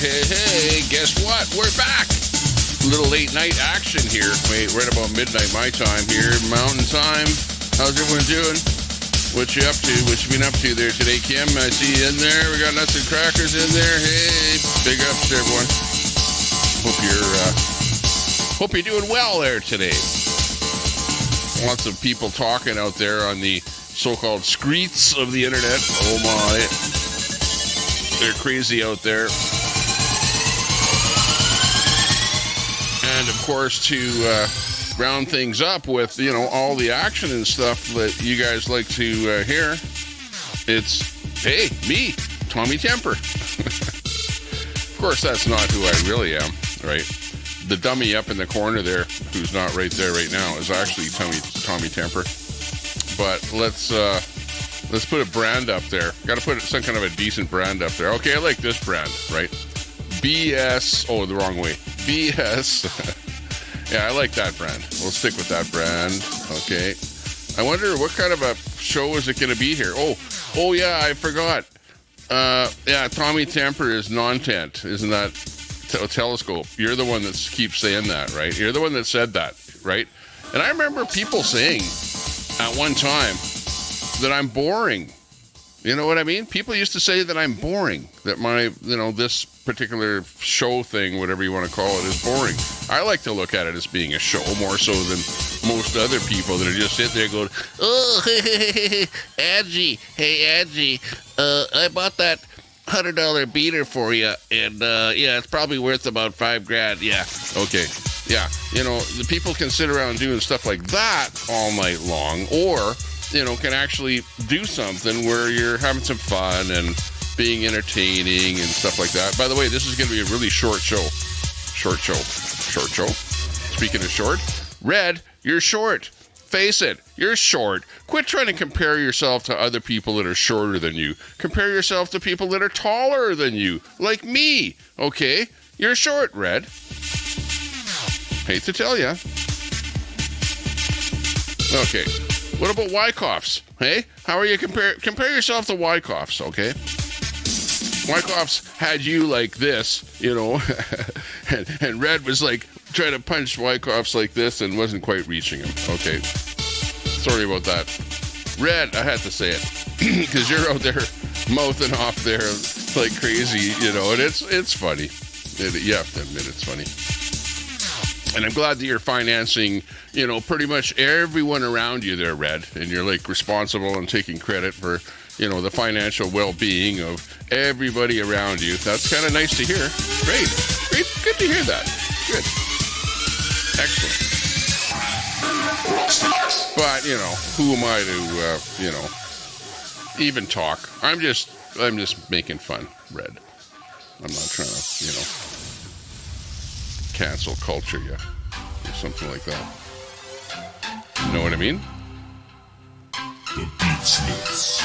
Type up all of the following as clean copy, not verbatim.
Hey, guess what? We're back. A little late night action here. Wait, right about midnight my time here, mountain time. How's everyone doing? What you up to? What you been up to there today, Kim? I see you in there. We got nuts and crackers in there. Hey, big ups to everyone. Hope you're doing well there today. Lots of people talking out there on the so-called streets of the internet. Oh my. They're crazy out there. And of course, to round things up with, all the action and stuff that you guys like to hear, it's, hey, me, Tommy Temper. Of course, that's not who I really am, right? The dummy up in the corner there, who's not right there right now, is actually Tommy Temper. But let's put a brand up there. Got to put some kind of a decent brand up there. Okay, I like this brand, right? BS. Oh, the wrong way. BS. Yeah, I like that brand. We'll stick with that brand. Okay. I wonder what kind of a show is it going to be here? Oh yeah, I forgot. Yeah, Tommy Temper is non-tent. Isn't that telescope? You're the one that keeps saying that, right? You're the one that said that, right? And I remember people saying at one time that I'm boring. You know what I mean? People used to say that I'm boring, that my, this particular show thing, whatever you want to call it, is boring. I like to look at it as being a show more so than most other people that are just sitting there going, oh, hey, Angie, I bought that $100 beater for you, and yeah, it's probably worth about $5,000. Yeah, okay. Yeah, the people can sit around doing stuff like that all night long, or can actually do something where you're having some fun and being entertaining and stuff like that. By the way, this is going to be a really short show. Short show. Speaking of short, Red, you're short. Face it, you're short. Quit trying to compare yourself to other people that are shorter than you. Compare yourself to people that are taller than you, like me, okay? You're short, Red. Hate to tell ya. Okay. What about Wyckoffs? Hey, how are you compare yourself to Wyckoffs, okay? Wyckoffs had you like this, and Red was like trying to punch Wyckoffs like this and wasn't quite reaching him. Okay. Sorry about that. Red, I had to say it, because you're out there mouthing off there like crazy, and it's funny. You have to admit it's funny. And I'm glad that you're financing, pretty much everyone around you there, Red. And you're like responsible and taking credit for, the financial well-being of everybody around you. That's kind of nice to hear. Great. Good to hear that. Good. Excellent. But, who am I to, even talk? I'm just making fun, Red. I'm not trying to, cancel culture yet, or something like that. You know what I mean? The Beatsmiths.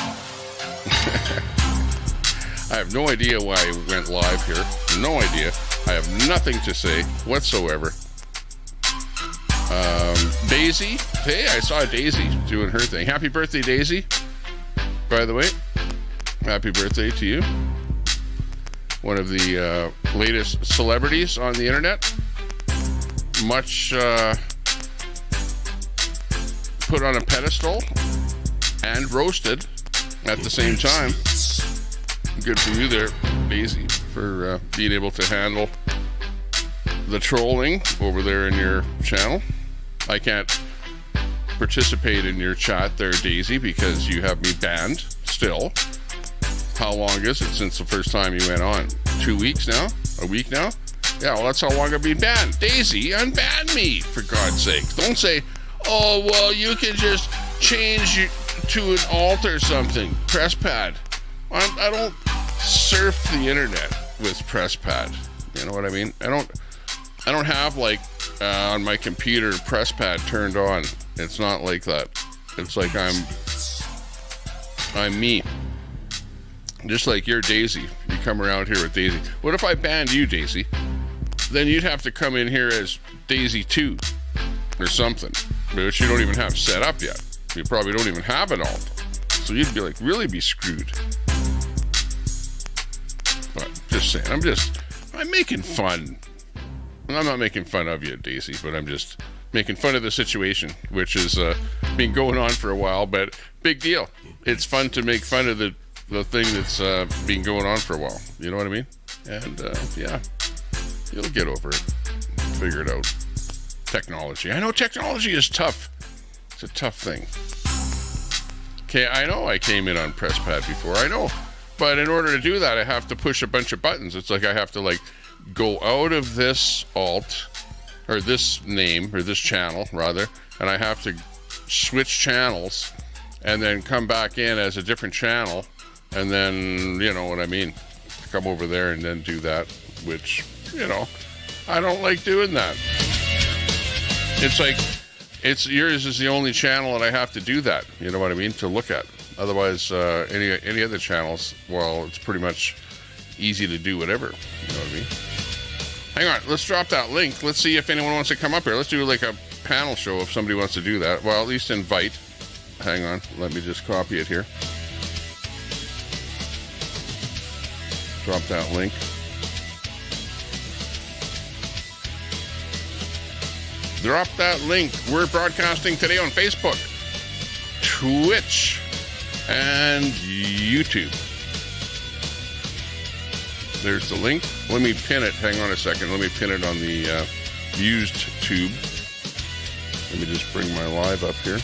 I have no idea why I went live here. No idea. I have nothing to say whatsoever. Daisy. Hey, I saw Daisy doing her thing. Happy birthday, Daisy. By the way, happy birthday to you. One of the latest celebrities on the internet. Much put on a pedestal and roasted at the same time. Good for you there, Daisy, for being able to handle the trolling over there in your channel. I can't participate in your chat there, Daisy, because you have me banned still. How long is it since the first time you went on? 2 weeks now? A week now? Yeah, well, that's how long I've been banned. Daisy, unban me, for God's sake. Don't say, oh, well, you can just change to an alt or something. Press pad. I don't surf the internet with press pad. You know what I mean? I don't have, like, on my computer press pad turned on. It's not like that. It's like I'm me. Just like you're Daisy. You come around here with Daisy. What if I banned you, Daisy? Then you'd have to come in here as Daisy 2 or something, which you don't even have set up yet. You probably don't even have it all. So you'd be like, really be screwed. But just saying, I'm making fun. I'm not making fun of you, Daisy, but I'm just making fun of the situation, which has been going on for a while, but big deal. It's fun to make fun of the thing that's been going on for a while. You know what I mean? And yeah, you'll get over it. Figure it out. Technology. I know technology is tough. It's a tough thing. Okay, I know I came in on press pad before. I know. But in order to do that, I have to push a bunch of buttons. It's like I have to like go out of this alt, or this name, or this channel rather, and I have to switch channels and then come back in as a different channel, and then, you know what I mean, come over there and then do that, which, you know, I don't like doing that. It's like, yours is the only channel that I have to do that, you know what I mean, to look at. Otherwise, any other channels, well, it's pretty much easy to do whatever, you know what I mean. Hang on, let's drop that link. Let's see if anyone wants to come up here. Let's do like a panel show if somebody wants to do that. Well, at least invite. Hang on, let me just copy it here. Drop that link. Drop that link. We're broadcasting today on Facebook, Twitch, and YouTube. There's the link. Let me pin it. Hang on a second. Let me pin it on the used tube. Let me just bring my live up here.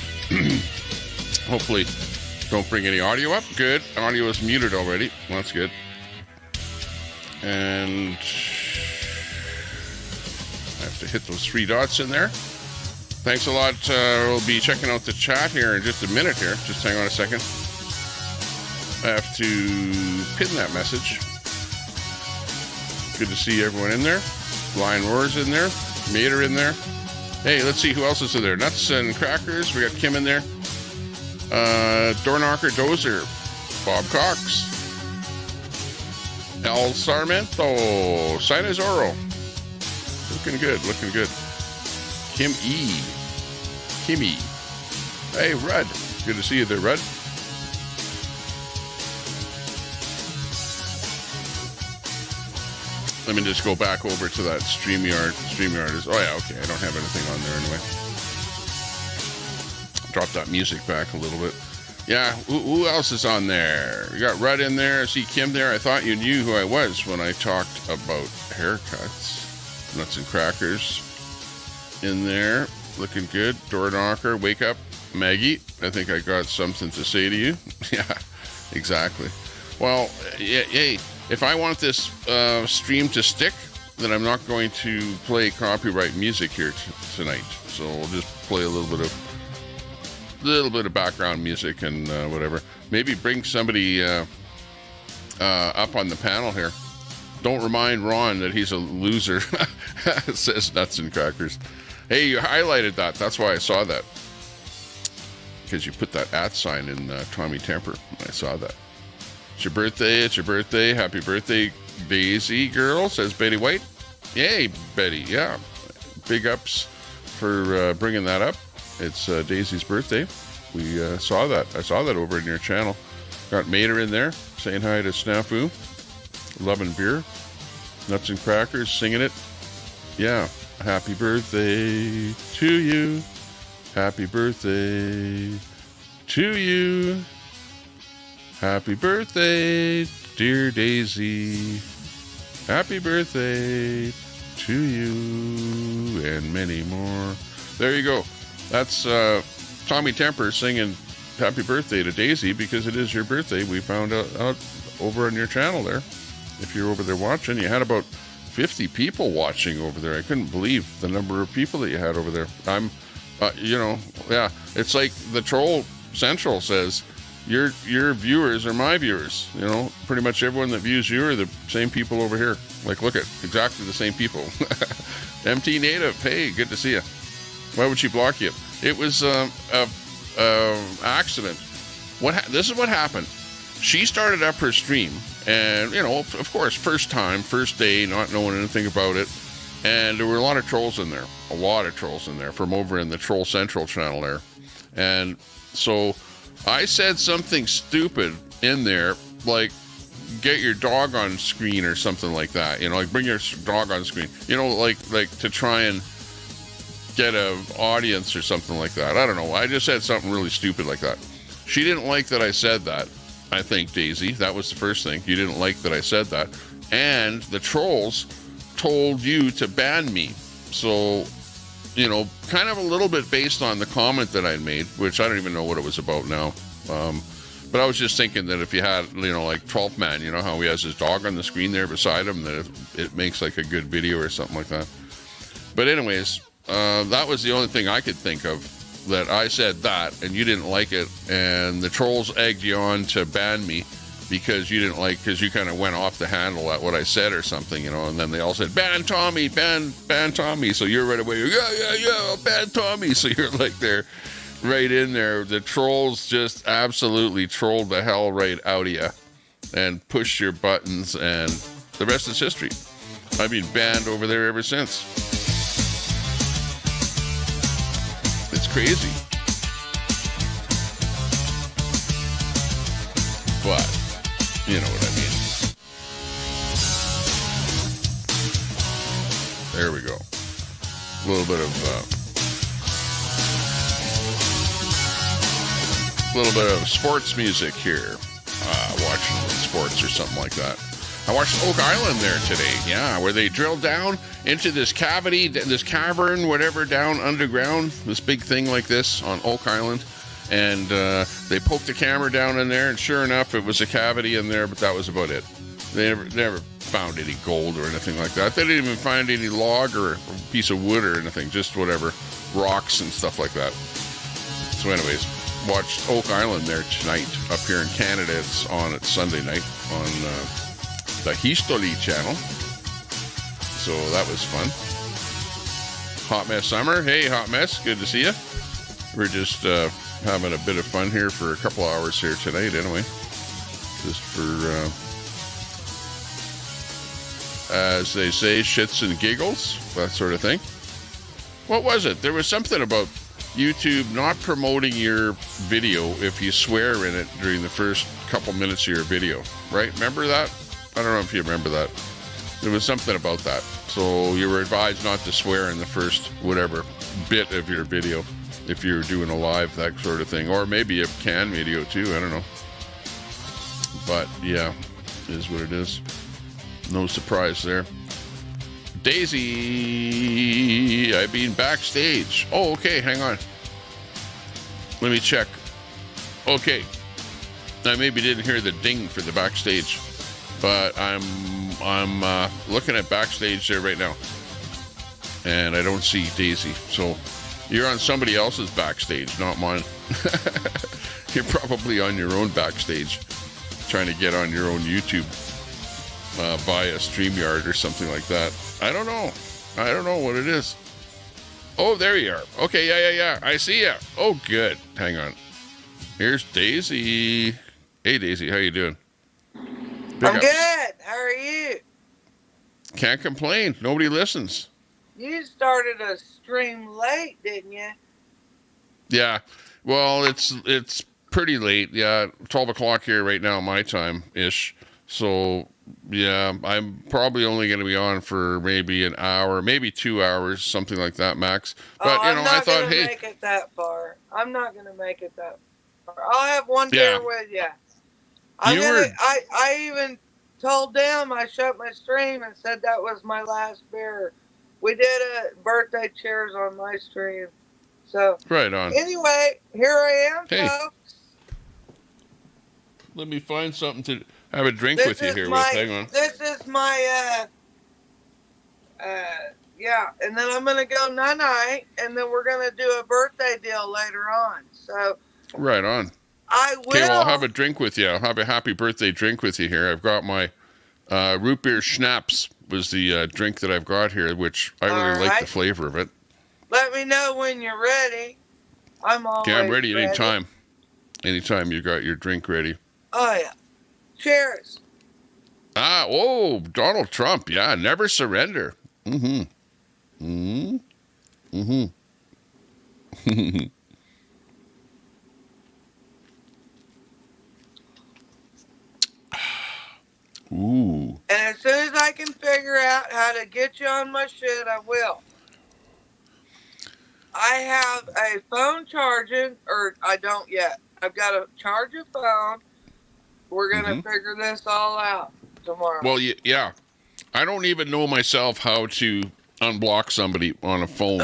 Hopefully, don't bring any audio up. Good. Audio is muted already. Well, that's good. And I have to hit those 3 dots in there. Thanks a lot. We'll be checking out the chat here in just a minute here. Just hang on a second. I have to pin that message. Good to see everyone in there. Lion Roar's in there. Mater in there. Hey, let's see who else is in there. Nuts and Crackers. We got Kim in there. Doorknocker Dozer. Bob Cox. El Sarmento. Sinazoro. Looking good. Looking good. Kim E. Kimmy. Hey, Rudd. Good to see you there, Rudd. Let me just go back over to that StreamYard. StreamYard is, oh yeah, okay. I don't have anything on there anyway. Drop that music back a little bit. Yeah, who else is on there? You got Rudd in there. I see Kim there. I thought you knew who I was when I talked about haircuts. Nuts and Crackers in there. Looking good. Door knocker. Wake up. Maggie. I think I got something to say to you. Yeah, exactly. Well, yeah, hey. If I want this stream to stick, then I'm not going to play copyright music here tonight. So we'll just play a little bit of background music and whatever. Maybe bring somebody up on the panel here. Don't remind Ron that he's a loser. Says Nuts and Crackers. Hey, you highlighted that. That's why I saw that. Because you put that @ sign in Tommy Temper. I saw that. It's your birthday. It's your birthday. Happy birthday, Daisy girl, says Betty White. Yay, Betty. Yeah. Big ups for bringing that up. It's Daisy's birthday. We saw that. I saw that over in your channel. Got Mater in there saying hi to Snafu. Loving beer. Nuts and Crackers singing it. Yeah. Happy birthday to you. Happy birthday to you. Happy birthday, dear Daisy. Happy birthday to you, and many more. There you go. That's Tommy Temper singing happy birthday to Daisy because it is your birthday. We found out over on your channel there. If you're over there watching, you had about 50 people watching over there. I couldn't believe the number of people that you had over there. I'm, yeah, it's like the Troll Central says, your viewers are my viewers. You know, pretty much everyone that views you are the same people over here. Like, look at exactly the same people. MT Native, hey, good to see you. Why would she block you? It was a accident. This is what happened. She started up her stream, and of course, first time, first day, not knowing anything about it, and there were a lot of trolls in there. A lot of trolls in there from over in the Troll Central channel there, and so I said something stupid in there, like get your dog on screen or something like that. You know, like bring your dog on screen. You know, like to try and get a audience or something like that. I don't know. I just said something really stupid like that. She didn't like that I said that. I think, Daisy, that was the first thing. You didn't like that I said that. And the trolls told you to ban me. So, you know, kind of a little bit based on the comment that I made, which I don't even know what it was about now. But I was just thinking that if you had, you know, like 12th Man, you know how he has his dog on the screen there beside him, that it makes like a good video or something like that. But anyways, that was the only thing I could think of, that I said that and you didn't like it, and the trolls egged you on to ban me because you didn't like, because you kind of went off the handle at what I said or something, you know, and then they all said, ban Tommy, ban Tommy. So you're right away, yeah, ban Tommy. So you're like there, right in there. The trolls just absolutely trolled the hell right out of you and pushed your buttons, and the rest is history. I've been banned over there ever since. It's crazy. But you know what I mean. There we go. A little bit of sports music here. Watching sports or something like that. I watched Oak Island there today. Yeah, where they drilled down into this cavity, this cavern, whatever, down underground. This big thing like this on Oak Island. And they poked the camera down in there, and sure enough, it was a cavity in there, but that was about it. They never found any gold or anything like that. They didn't even find any log or a piece of wood or anything, just whatever, rocks and stuff like that. So anyways, watched Oak Island there tonight up here in Canada. It's Sunday night on the History channel. So that was fun. Hot Mess Summer. Hey, Hot Mess, good to see you. We're just having a bit of fun here for a couple hours here tonight anyway. Just for, as they say, shits and giggles, that sort of thing. What was it? There was something about YouTube not promoting your video if you swear in it during the first couple minutes of your video, right? Remember that? I don't know if you remember that. There was something about that. So you were advised not to swear in the first whatever bit of your video if you're doing a live, that sort of thing. Or maybe a can video too, I don't know. But yeah, it is what it is. No surprise there. Daisy, I've been backstage. Oh, okay, hang on. Let me check. Okay. I maybe didn't hear the ding for the backstage, but I'm looking at backstage there right now, and I don't see Daisy. So you're on somebody else's backstage, not mine. You're probably on your own backstage, trying to get on your own YouTube via StreamYard or something like that. I don't know what it is. Oh, there you are. Okay, yeah. I see ya. Oh, good. Hang on. Here's Daisy. Hey, Daisy, how you doing? I'm good. How are you? Can't complain. Nobody listens. You started a stream late, didn't you? Yeah. Well, it's pretty late. Yeah, 12 o'clock here right now, my time-ish. So, yeah, I'm probably only going to be on for maybe an hour, maybe 2 hours, something like that, max. But, I'm not going to make it that far. I'm not going to make it that far. I'll have one beer with you. I even told them I shut my stream and said that was my last beer. We did a birthday cheers on my stream. So, right on. Anyway, here I am, folks. Let me find something to have a drink with you here. Hang on. This is my, and then I'm going to go night-night, and then we're going to do a birthday deal later on. So, right on. I will. Okay, well, I'll have a drink with you. I'll have a happy birthday drink with you here. I've got my root beer schnapps was the drink that I've got here, which I really like the flavor of it. Let me know when you're ready. I'm always ready. Yeah, I'm ready anytime. Anytime you got your drink ready. Oh, yeah. Cheers. Donald Trump. Yeah, never surrender. Ooh. And as soon as I can figure out how to get you on my shit, I will. I have a phone charging, or I don't yet. I've got to charge a phone. We're going to figure this all out tomorrow. Well, yeah. I don't even know myself how to unblock somebody on a phone.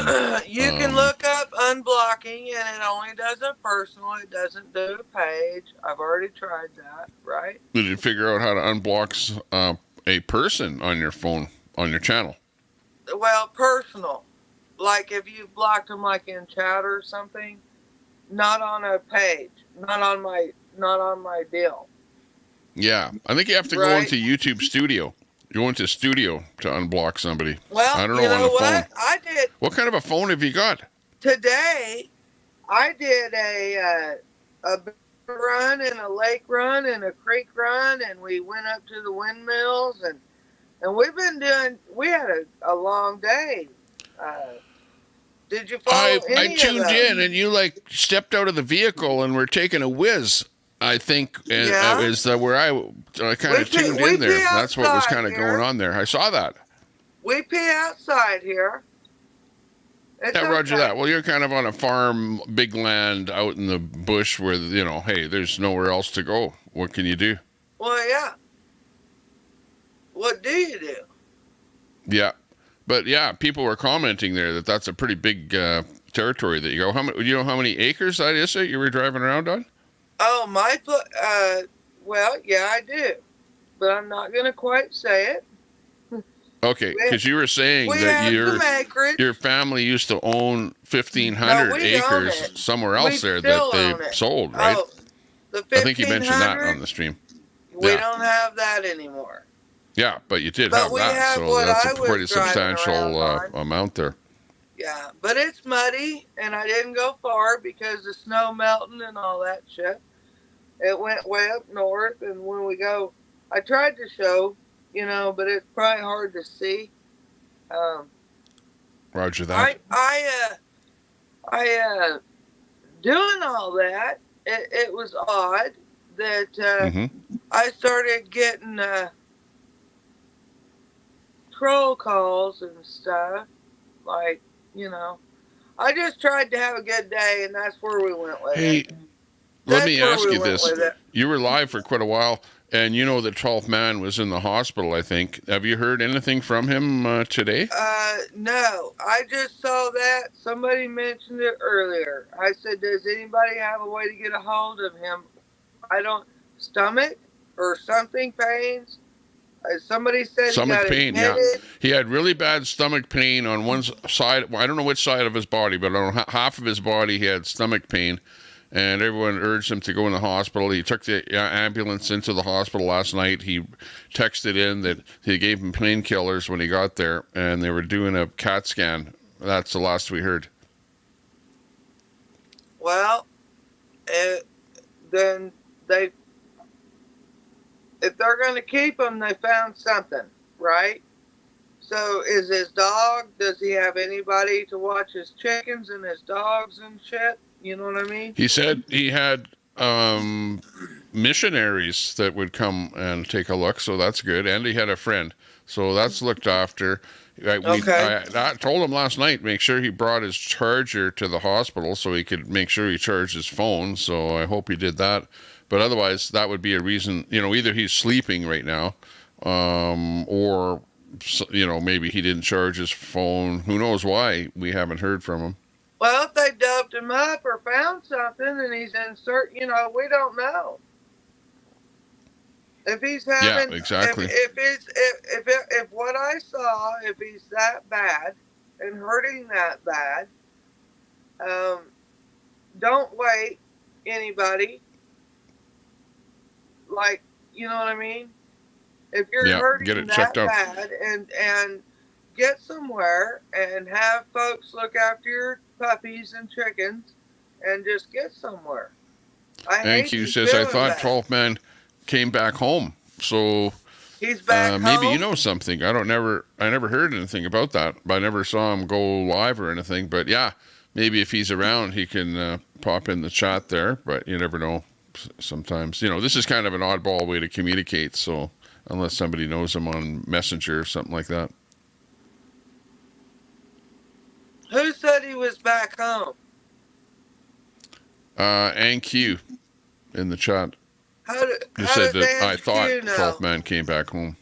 You can look up unblocking, and it only does a personal. It doesn't do a page. I've already tried that, right? Did you figure out how to unblock a person on your phone, on your channel? Well, personal. Like if you blocked them like in chat or something, not on a page, not on my deal. Yeah, I think you have to go into YouTube Studio. Go into Studio to unblock somebody. Well, I don't know you know on the what? phone. I did. What kind of a phone have you got? Today, I did a run and a lake run and a creek run, and we went up to the windmills, and we've been doing. We had a long day. Did you follow any I tuned of those? in, and you like stepped out of the vehicle and were taking a whiz. I think is where I kind of tuned in there. That's what was kind of going on there. I saw that. We pee outside here. Yeah, roger that. Well, you're kind of on a farm, big land out in the bush where, hey, there's nowhere else to go. What can you do? Well, yeah. What do you do? Yeah. But, yeah, people were commenting there that that's a pretty big territory that you go. Do you know how many acres that is that you were driving around on? Oh, well, yeah, I do. But I'm not going to quite say it. Okay, because you were saying that your family used to own 1,500 acres somewhere else that they sold, right? Oh, I think you mentioned that on the stream. We don't have that anymore. Yeah, but you did have that, so that's quite a substantial amount there. Yeah, but it's muddy, and I didn't go far because the snow melting and all that shit. It went way up north, and when we go, I tried to show, but it's probably hard to see. Roger that. I doing all that, it was odd that I started getting troll calls and stuff, like, I just tried to have a good day, and that's where we went with it. Let me ask you this. You were live for quite a while, and the 12th man was in the hospital, I think. Have you heard anything from him today? No. I just saw that. Somebody mentioned it earlier. I said, does anybody have a way to get a hold of him? Stomach or something pains? Somebody said stomach pain, yeah. He had really bad stomach pain on one side. Well, I don't know which side of his body, but on half of his body he had stomach pain. And everyone urged him to go in the hospital. He took the ambulance into the hospital last night. He texted in that he gave him painkillers when he got there, and they were doing a CAT scan. That's the last we heard. Well, then if they're going to keep him, they found something, right? So is his dog, does he have anybody to watch his chickens and his dogs and shit? You know what I mean? He said he had missionaries that would come and take a look, so that's good. And he had a friend, so that's looked after. I told him last night, make sure he brought his charger to the hospital so he could make sure he charged his phone, so I hope he did that. But otherwise, that would be a reason, either he's sleeping right now, or, maybe he didn't charge his phone. Who knows why? We haven't heard from him. Well, if they doped him up or found something and he's in we don't know. If he's having, exactly. If what I saw, if he's that bad and hurting that bad, don't wait, anybody. Like, you know what I mean? If you're hurting that bad and get somewhere and have folks look after your puppies and chickens and just get somewhere. Thank you. Says I thought 12th man came back home, so he's back maybe home? you know something. I never heard anything about that, but I never saw him go live or anything. But yeah, maybe if he's around, he can pop in the chat there. But you never know. Sometimes this is kind of an oddball way to communicate, so unless somebody knows him on Messenger or something like that. Who said he was back home? And Q in the chat. How Said does that I Aunt thought Q know? 12th man came back home.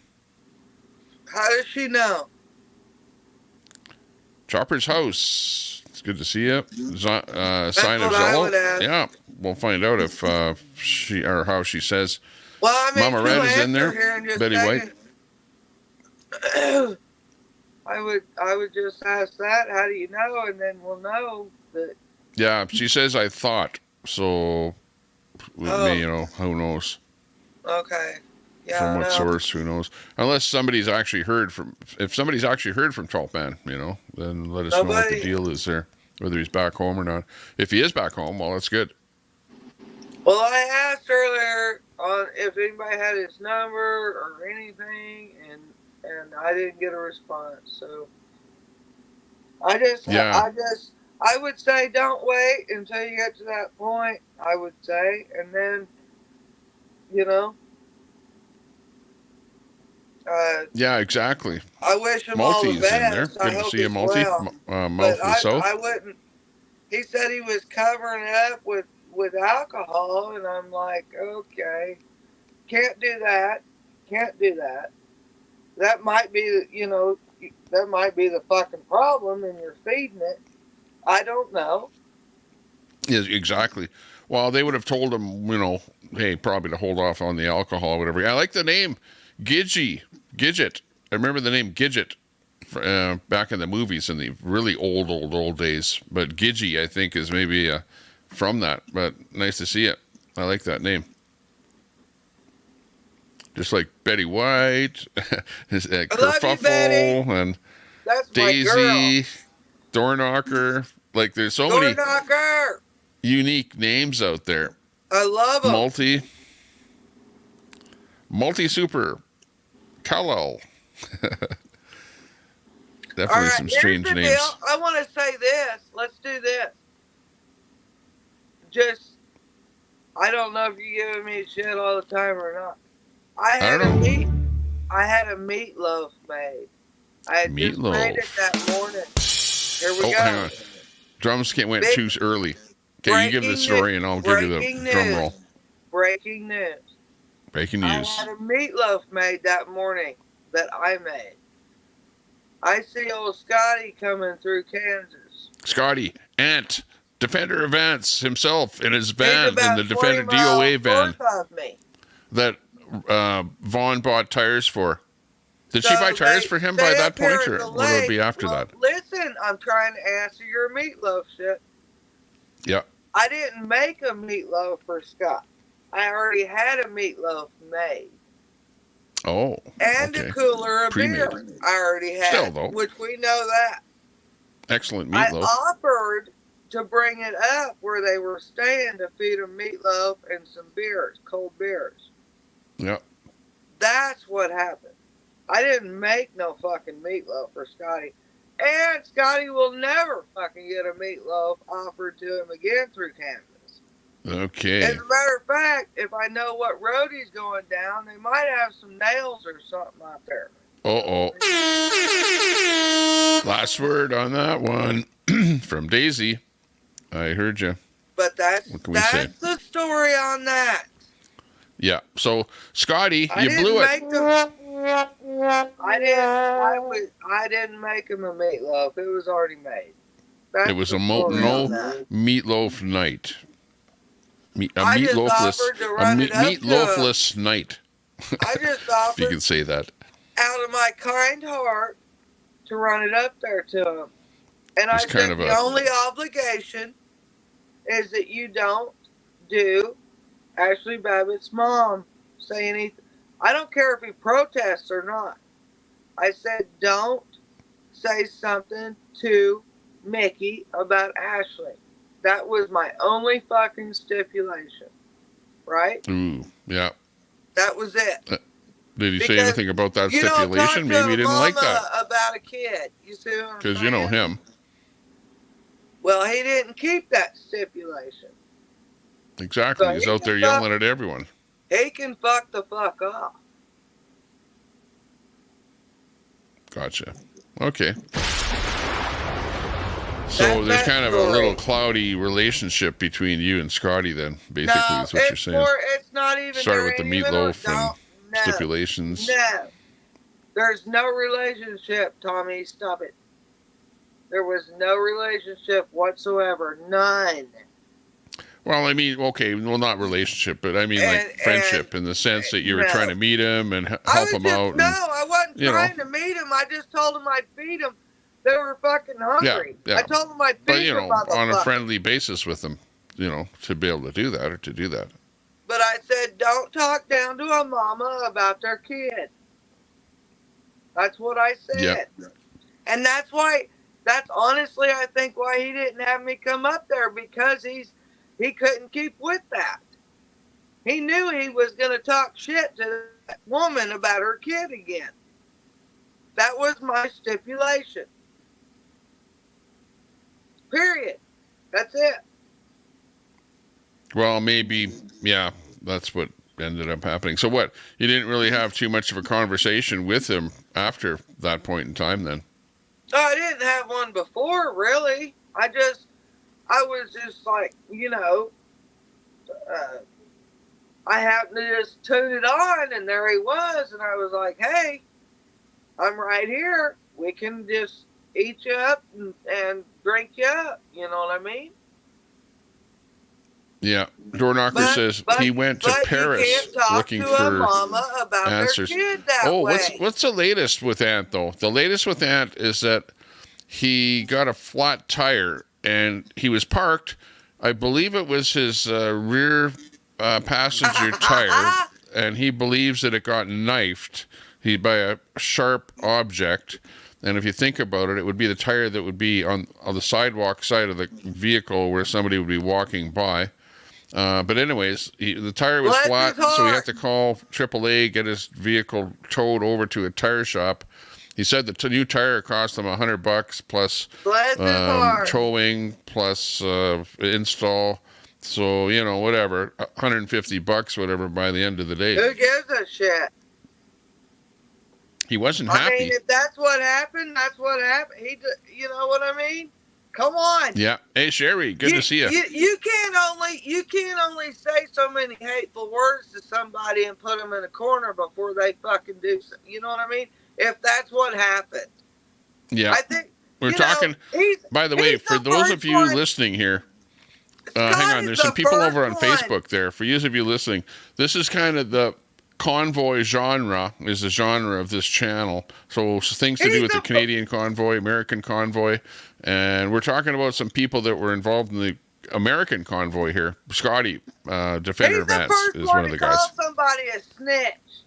How does she know? Chopper's house. It's good to see you. Sign of I would Zello. ask. Yeah, we'll find out if she or how she says. Well, I mean, Mama Red is in there. Here in just Betty White. I would just ask that. How do you know? And then we'll know that. Yeah, she says I thought. So with me, who knows? Okay. Yeah. From what source? Who knows? Unless somebody's actually heard from. If somebody's actually heard from 12th man, then let us know what the deal is there. Whether he's back home or not. If he is back home, well, that's good. Well, I asked earlier on if anybody had his number or anything, and I didn't get a response. So I would say don't wait until you get to that point. I would say, and then yeah, exactly. I wish him all the best. In there. Good to see you, Multi. Well. Mouth of the South. I wouldn't. He said he was covering it up with alcohol, and I'm like, okay, can't do that. That might be, that might be the fucking problem, and you're feeding it. I don't know. Yeah, exactly. Well, they would have told him, hey, probably to hold off on the alcohol or whatever. I like the name Gidget. I remember the name Gidget back in the movies in the really old days. But Gidgy, I think, is maybe from that. But nice to see it. I like that name. Just like Betty White, Kerfuffle, and that's Daisy, Doorknocker. Like, there's so many unique names out there. I love them. Multi-super. Kal-El. Definitely some strange names. Deal. I want to say this. Let's do this. I don't know if you're giving me shit all the time or not. I had a meatloaf made. I had just made it that morning. Here we go. Hang on. Drums went too early. Okay, you give the story and I'll give you the drum roll. Breaking news. I had a meatloaf made that morning that I made. I see old Scotty coming through Kansas. Scotty, Ant, Defender Events himself in his van, in the Defender DOA van that Vaughn bought tires for. Did she buy tires for him by that point, or would it be after that? Listen, I'm trying to answer your meatloaf shit. Yeah. I didn't make a meatloaf for Scott. I already had a meatloaf made. Oh. And a cooler of beer I already had. Still, though. Which we know that. Excellent meatloaf. I offered to bring it up where they were staying to feed them meatloaf and some beers, cold beers. Yeah. That's what happened. I didn't make no fucking meatloaf for Scotty. And Scotty will never fucking get a meatloaf offered to him again through Kansas. Okay. As a matter of fact, if I know what road he's going down, they might have some nails or something out there. Uh-oh. Last word on that one from Daisy. I heard you. But that's the story on that. Yeah. So, Scotty, you blew it. I didn't make him a meatloaf. It was already made. It was a meatloaf night. A meatloafless night. I just offered, if you can say that, out of my kind heart, to run it up there to him. And I think the only obligation is that you don't do Ashley Babbitt's mom say anything. I don't care if he protests or not. I said, don't say something to Mickey about Ashley. That was my only fucking stipulation. Right? Ooh, yeah. That was it. Did he say anything about that stipulation? Maybe he didn't like that. About a kid. You see what I'm saying? Because you know him. Well, he didn't keep that stipulation. Exactly. So he's out there yelling at everyone. He can fuck the fuck off. Gotcha. Okay. So there's kind of a little cloudy relationship between you and Scotty then, basically, is what you're saying. It's not even. Started with the meatloaf and stipulations. No. There's no relationship, Tommy. Stop it. There was no relationship whatsoever. None. Well, I mean, okay, well, not relationship, but I mean like friendship in the sense that you were trying to meet him and help him out. No, I wasn't trying to meet him. I just told him I'd feed him. They were fucking hungry. Yeah. I told them I'd feed them. But, on a friendly basis with them, to be able to do that or to do that. But I said, don't talk down to a mama about their kid. That's what I said. Yeah. And that's honestly, I think why he didn't have me come up there, because he couldn't keep with that. He knew he was going to talk shit to that woman about her kid again. That was my stipulation. Period. That's it. Well, maybe, yeah, that's what ended up happening. So what? You didn't really have too much of a conversation with him after that point in time then? I didn't have one before, really. I was just like, I happened to just tune it on, and there he was, and I was like, hey, I'm right here. We can just eat you up and drink you up. You know what I mean? Yeah. Doorknocker says he went to Paris looking for mama about answers. Their kid that way. What's the latest with Ant, though? The latest with Ant is that he got a flat tire, and he was parked. I believe it was his rear passenger tire, and he believes that it got knifed by a sharp object. And if you think about it, it would be the tire that would be on the sidewalk side of the vehicle where somebody would be walking by. But anyways, the tire was flat, so he had to call AAA, get his vehicle towed over to a tire shop. He said the new tire cost him $100 plus towing plus install. So, whatever, $150, whatever, by the end of the day. Who gives a shit? He wasn't happy. I mean, if that's what happened, that's what happened. You know what I mean? Come on. Yeah. Hey, Sherry, good to see you. You can't only say so many hateful words to somebody and put them in a corner before they fucking do something. You know what I mean? If that's what happened. Yeah. I think we're talking. By the way, for those of you listening here, hang on. There's some people over on Facebook there. For those of you listening, this is kind of the convoy genre, is the genre of this channel. So things to do with the Canadian convoy, American convoy, and we're talking about some people that were involved in the American convoy here. Scotty, Defender Vance, is one of the guys. Call somebody a snitch.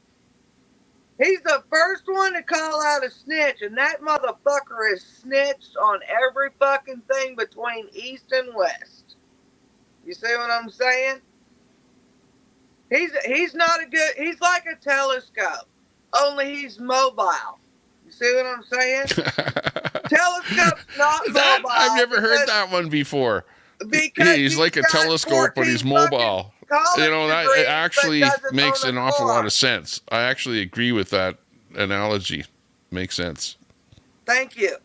He's the first one to call out a snitch, and that motherfucker is snitched on every fucking thing between East and West. You see what I'm saying? He's not he's like a telescope, only he's mobile. You see what I'm saying? Telescope's not mobile. I've never heard that one before. Because he's like a telescope, but he's mobile. That it actually makes an awful lot of sense. I actually agree with that analogy. Makes sense. Thank you.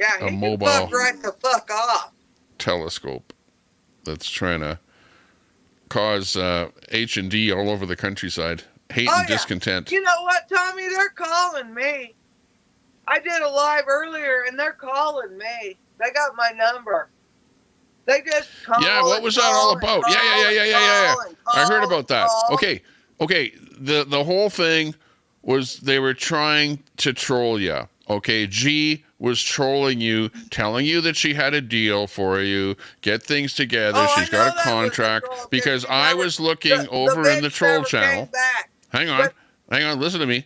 Yeah, he mobile can fuck right the fuck off. Telescope that's trying to cause H&D all over the countryside. Hate and discontent. You know what, Tommy? They're calling me. I did a live earlier, and they're calling me. They got my number. They just call. Yeah, what was that all about? Yeah. I heard about that. Okay. The whole thing was they were trying to troll you. Okay, G was trolling you, telling you that she had a deal for you, get things together, she's got a contract, because I was looking over in the troll channel. Hang on, listen to me.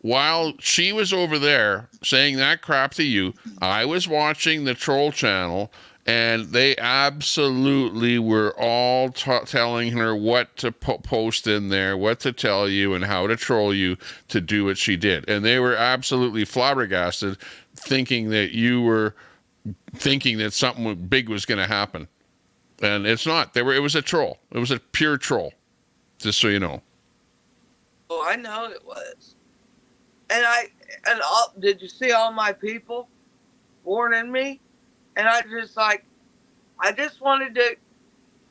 While she was over there saying that crap to you, I was watching the troll channel, and they absolutely were all telling her what to post in there, what to tell you, and how to troll you to do what she did. And they were absolutely flabbergasted, thinking that you were thinking that something big was going to happen. And it's not. It was a troll. It was a pure troll, just so you know. Oh, I know it was. did you see all my people warning me? And I just wanted to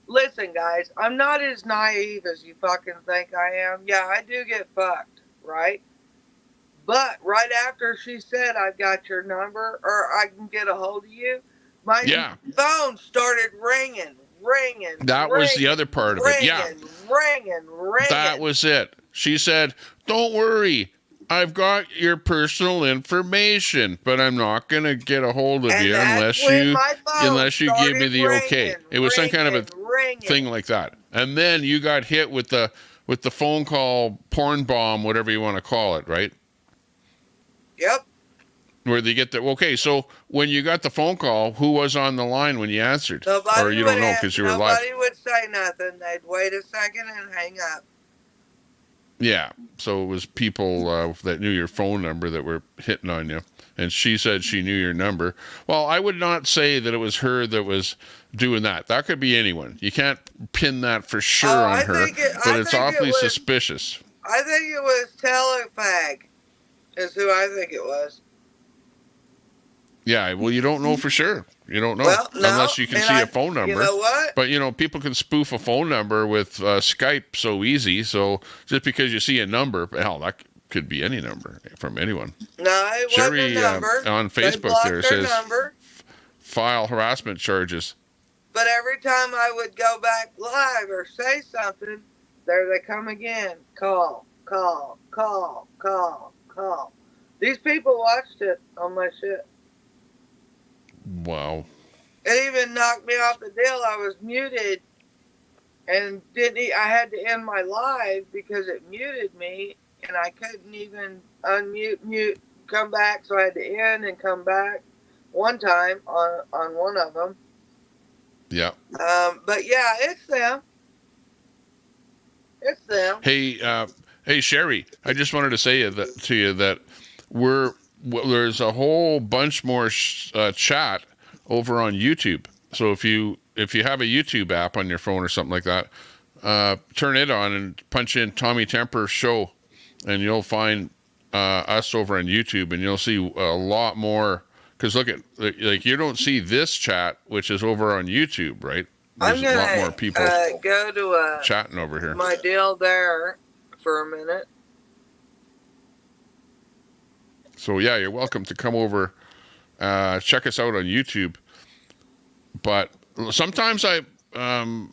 listen, guys. I'm not as naive as you fucking think I am. Yeah, I do get fucked, right? But right after she said, I've got your number or I can get a hold of you, my phone started ringing. That was the other part of it. Yeah. Ringing. That was it. She said, don't worry. I've got your personal information, but I'm not going to get a hold of you unless you give me the okay. It was some kind of a thing like that. And then you got hit with the phone call porn bomb, whatever you want to call it, right? Yep. Where they get the okay. So when you got the phone call, who was on the line when you answered? Or you don't know because you were live. Nobody would say nothing. They'd wait a second and hang up. Yeah. So it was people that knew your phone number that were hitting on you. And she said she knew your number. Well, I would not say that it was her that was doing that. That could be anyone. You can't pin that for sure on her. But it's awfully suspicious. I think it was Telefag is who I think it was. Yeah, well, you don't know for sure. You don't know unless you can see a phone number. You know what? But, people can spoof a phone number with Skype so easy. So just because you see a number, hell, that could be any number from anyone. No, it wasn't a number. On Facebook there says file harassment charges. But every time I would go back live or say something, there they come again. Call. These people watched it on my shit. Wow. It even knocked me off the deal. I was muted and I had to end my live because it muted me and I couldn't even mute, come back. So I had to end and come back one time on one of them. Yeah. But yeah, it's them. It's them. Hey, Sherry, I just wanted to say to you that there's a whole bunch more chat over on YouTube. So if you have a YouTube app on your phone or something like that, turn it on and punch in Tommy Temper Show, and you'll find us over on YouTube, and you'll see a lot more. Because look at you don't see this chat, which is over on YouTube, right? There's a lot more people go to chatting over here. My deal there for a minute. So yeah, you're welcome to come over, check us out on YouTube. But sometimes I'm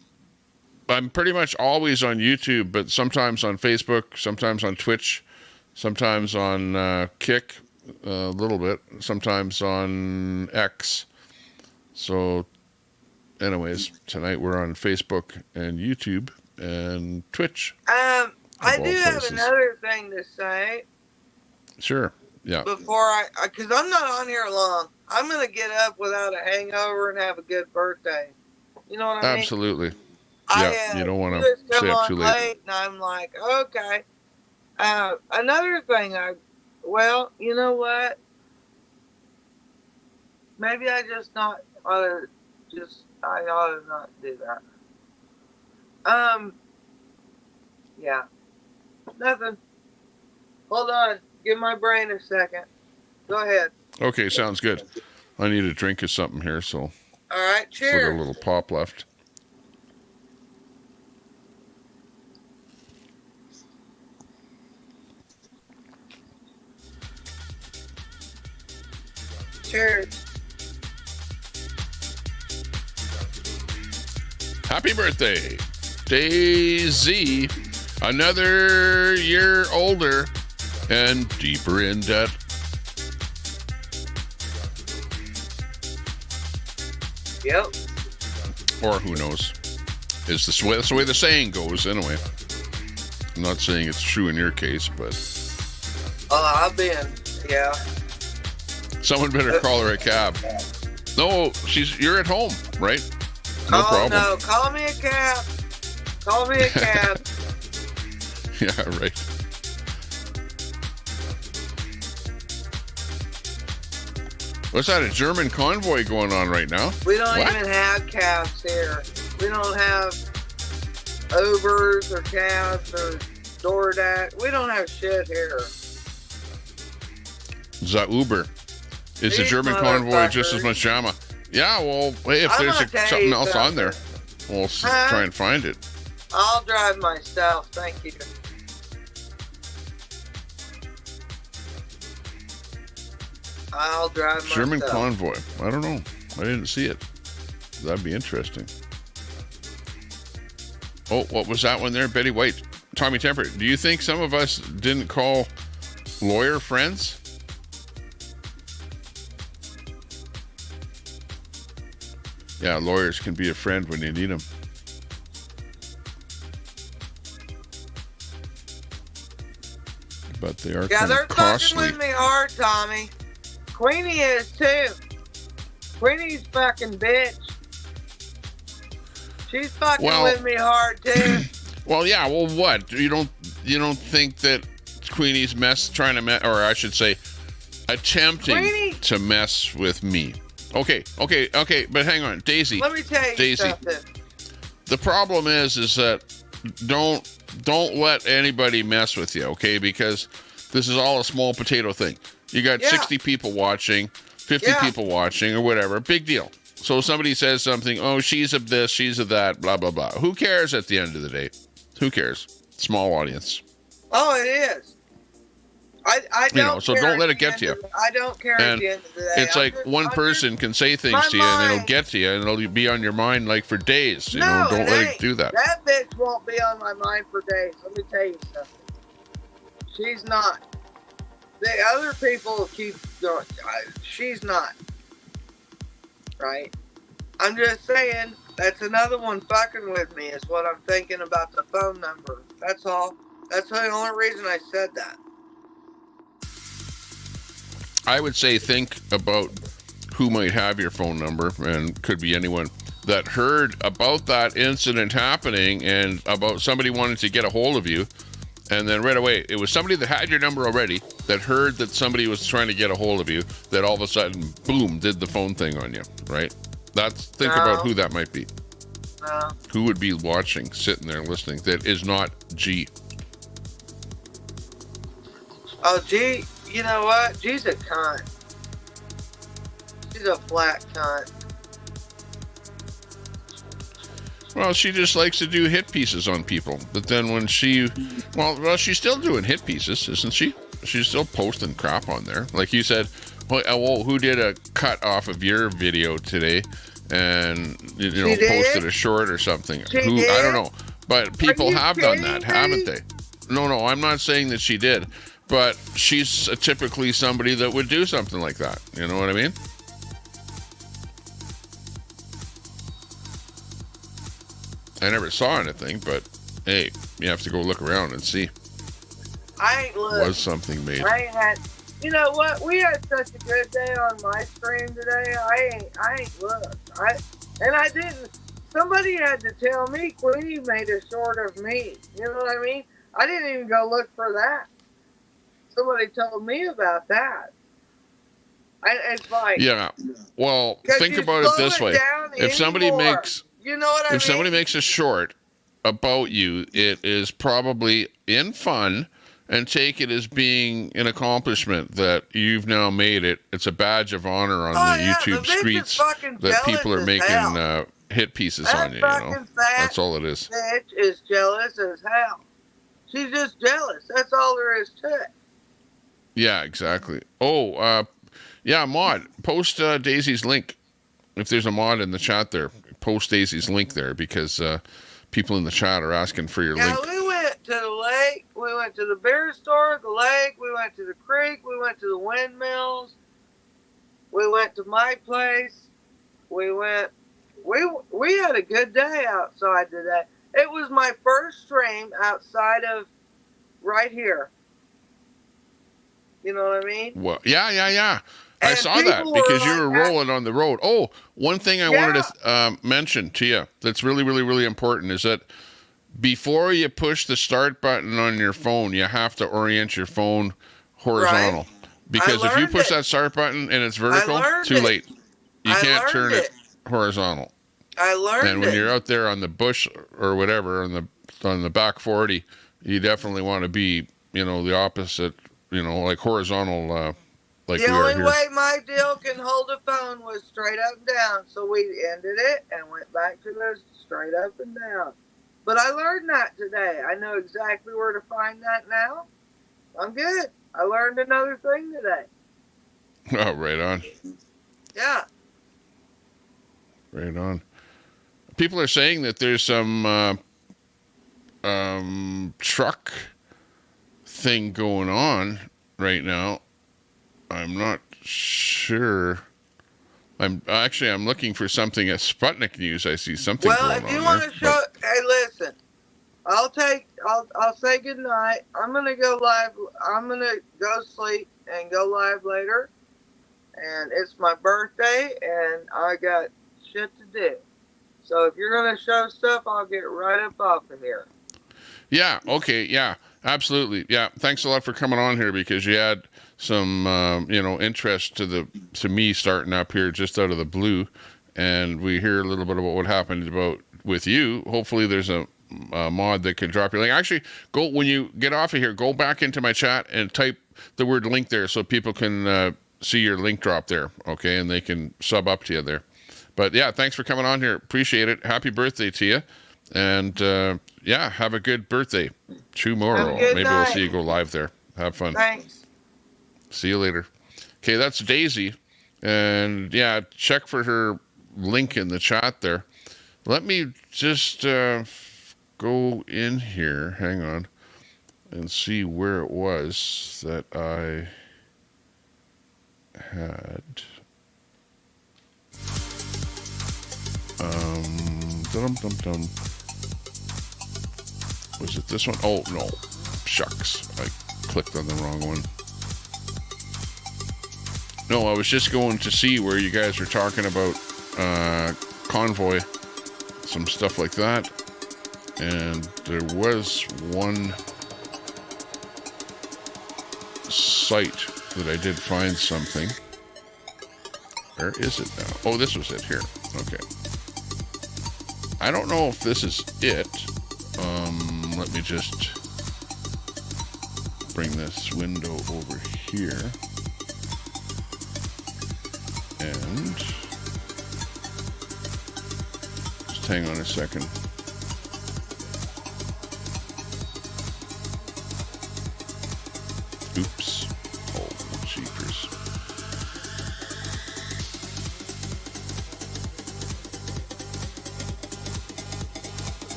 pretty much always on YouTube, but sometimes on Facebook, sometimes on Twitch, sometimes on Kick, a little bit, sometimes on X. So anyways, tonight we're on Facebook and YouTube and Twitch. I do have another thing to say. Sure. Yeah. Before because I'm not on here long. I'm going to get up without a hangover and have a good birthday. You know what I mean? Absolutely. Yeah, you don't want to stay up too late. And I'm like, okay. Another thing, you know what? Maybe I ought to not do that. Yeah. Nothing. Hold on. Give my brain a second. Go ahead. Okay, sounds good. I need a drink of something here, so. All right, cheers. Got a little pop left. Cheers. Happy birthday, Daisy. Another year older and deeper in debt. Yep. Or who knows? That's the way the saying goes, anyway. I'm not saying it's true in your case, but. Oh, I've been, yeah. Someone better call her a cab. No, you're at home, right? No problem. No, call me a cab. Call me a cab. Yeah, right. What's that, a German convoy going on right now? We don't even have cabs here. We don't have Ubers or cabs or DoorDash. We don't have shit here. Uber. Is the These German convoy just as motherfuckers. much drama? Yeah, well, hey, if I'm there's gonna tell something you else on there, something. we'll try and find it. I'll drive myself, thank you. I'll drive German myself. convoy. I don't know. I didn't see it. That'd be interesting. Oh, what was that one there? Betty White. Tommy Temper. Do you think some of us didn't call lawyer friends? Yeah, lawyers can be a friend when you need them. But they are Yeah, kind they're of costly. fucking with me hard, Tommy. Queenie is too. Queenie's fucking bitch. She's fucking with me hard too. Well, yeah. Well, what? You don't think that Queenie's trying to mess, or I should say, attempting to mess with me? Okay. But hang on, Daisy. Let me tell you something. The problem is that don't let anybody mess with you, okay? Because this is all a small potato thing. You got 60 people watching, 50 people watching, or whatever. Big deal. So somebody says something, oh, she's of this, she's of that, blah, blah, blah. Who cares at the end of the day? Who cares? Small audience. Oh, it is. I don't so don't let it get to you. I don't care at the end of the day. It's like one person can say things to you and it'll get to you and it'll be on your mind like for days. Don't let it do that. That bitch won't be on my mind for days. Let me tell you something. She's not. The other people keep going. She's not. Right? I'm just saying, that's another one fucking with me is what I'm thinking about the phone number. That's all. That's the only reason I said that. I would say think about who might have your phone number, and could be anyone that heard about that incident happening and about somebody wanting to get a hold of you. And then right away, it was somebody that had your number already that heard that somebody was trying to get a hold of you that all of a sudden, boom, did the phone thing on you, right? Think about who that might be. No. Who would be watching, sitting there listening that is not G. Oh, G, you know what? G's a cunt. She's a flat cunt. Well, she just likes to do hit pieces on people. But then when she's still doing hit pieces, isn't she? She's still posting crap on there. Like you said, well, who did a cut off of your video today and, posted a short or something? I don't know. But people have done that, haven't they? No, I'm not saying that she did. But she's typically somebody that would do something like that. You know what I mean? I never saw anything, but hey, you have to go look around and see. I ain't looked. Was something made? You know what? We had such a good day on my stream today. I ain't looked. I didn't. Somebody had to tell me Queenie made a short of me. You know what I mean? I didn't even go look for that. Somebody told me about that. It's like, yeah. Well, think about it this way: if somebody makes, if somebody makes a short about you, it is probably in fun, and take it as being an accomplishment that you've now made it. It's a badge of honor on the YouTube streets that people are making hit pieces on you. That's all it is. Bitch is jealous as hell. She's just jealous. That's all there is to it. Yeah, exactly. Oh, yeah, mod. Post Daisy's link. If there's a mod in the chat there, post Daisy's link there because people in the chat are asking for your link. Yeah, we went to the lake. We went to the bear store, the lake. We went to the creek. We went to the windmills. We went to my place. We had a good day outside today. It was my first stream outside of right here. You know what I mean? Well, yeah. I saw that because you were rolling on the road. Oh, one thing I wanted to mention to you that's really, really, really important is that before you push the start button on your phone, you have to orient your phone horizontal. Right. Because if you push that start button and it's vertical, too late. You can't turn it horizontal. I learned it. And when you're out there on the bush or whatever, on the back 40, you definitely want to be, the opposite, like horizontal, like The we are only here. way my deal can hold a phone was straight up and down. So we ended it and went back to the straight up and down. But I learned that today. I know exactly where to find that now. I'm good. I learned another thing today. Oh, right on. Yeah. Right on. People are saying that there's some truck thing going on right now. I'm not sure. I'm looking for something at Sputnik News. I see something Well, going on if you there. want to show, hey, listen. I'll say good night. I'm gonna go live. I'm gonna go sleep and go live later. And it's my birthday, and I got shit to do. So if you're gonna show stuff, I'll get right up off of here. Yeah. Okay. Yeah. Absolutely. Yeah. Thanks a lot for coming on here because you had some, interest to me starting up here just out of the blue, and we hear a little bit about what happened with you. Hopefully, there's a mod that can drop your link. Actually, go when you get off of here. Go back into my chat and type the word link there so people can see your link drop there. Okay, and they can sub up to you there. But yeah, thanks for coming on here. Appreciate it. Happy birthday to you. And have a good birthday tomorrow. Maybe we'll see you go live there. Have fun. Thanks. See you later. Okay, that's Daisy. And yeah, check for her link in the chat there. Let me just go in here. Hang on. And see where it was that I had. Dum-dum-dum. Was it this one? Oh, no. Shucks. I clicked on the wrong one. No, I was just going to see where you guys were talking about Convoy, some stuff like that. And there was one site that I did find something. Where is it now? Oh, this was it here. Okay. I don't know if this is it. Let me just bring this window over here. And just hang on a second. Oops. Oh, jeepers.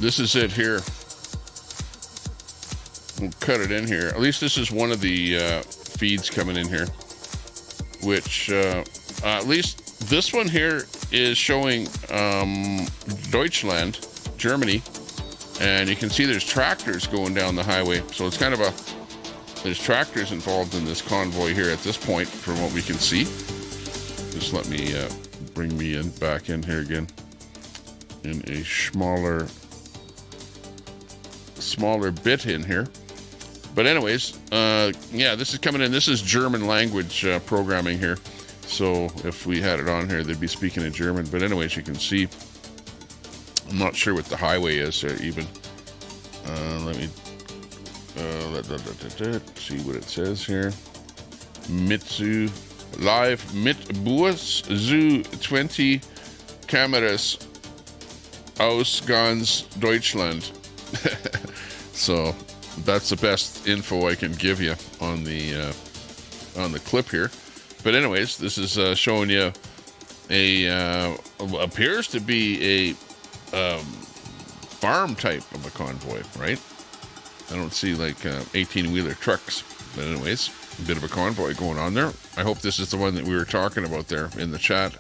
This is it here. We'll cut it in here. At least this is one of the feeds coming in here. Which, at least this one here is showing Deutschland, Germany. And you can see there's tractors going down the highway. So it's kind of there's tractors involved in this convoy here at this point, from what we can see. Just let me bring me back in here again. In a smaller bit in here. But anyways, this is coming in. This is German language programming here. So if we had it on here, they'd be speaking in German. But anyways, you can see, I'm not sure what the highway is even. Let me see what it says here. Mitsu live mit Bus zu 20 Kameras aus ganz Deutschland. So that's the best info I can give you on the clip here. But anyways, this is showing you appears to be a farm type of a convoy, right? I don't see like 18-wheeler trucks. But anyways, a bit of a convoy going on there. I hope this is the one that we were talking about there in the chat.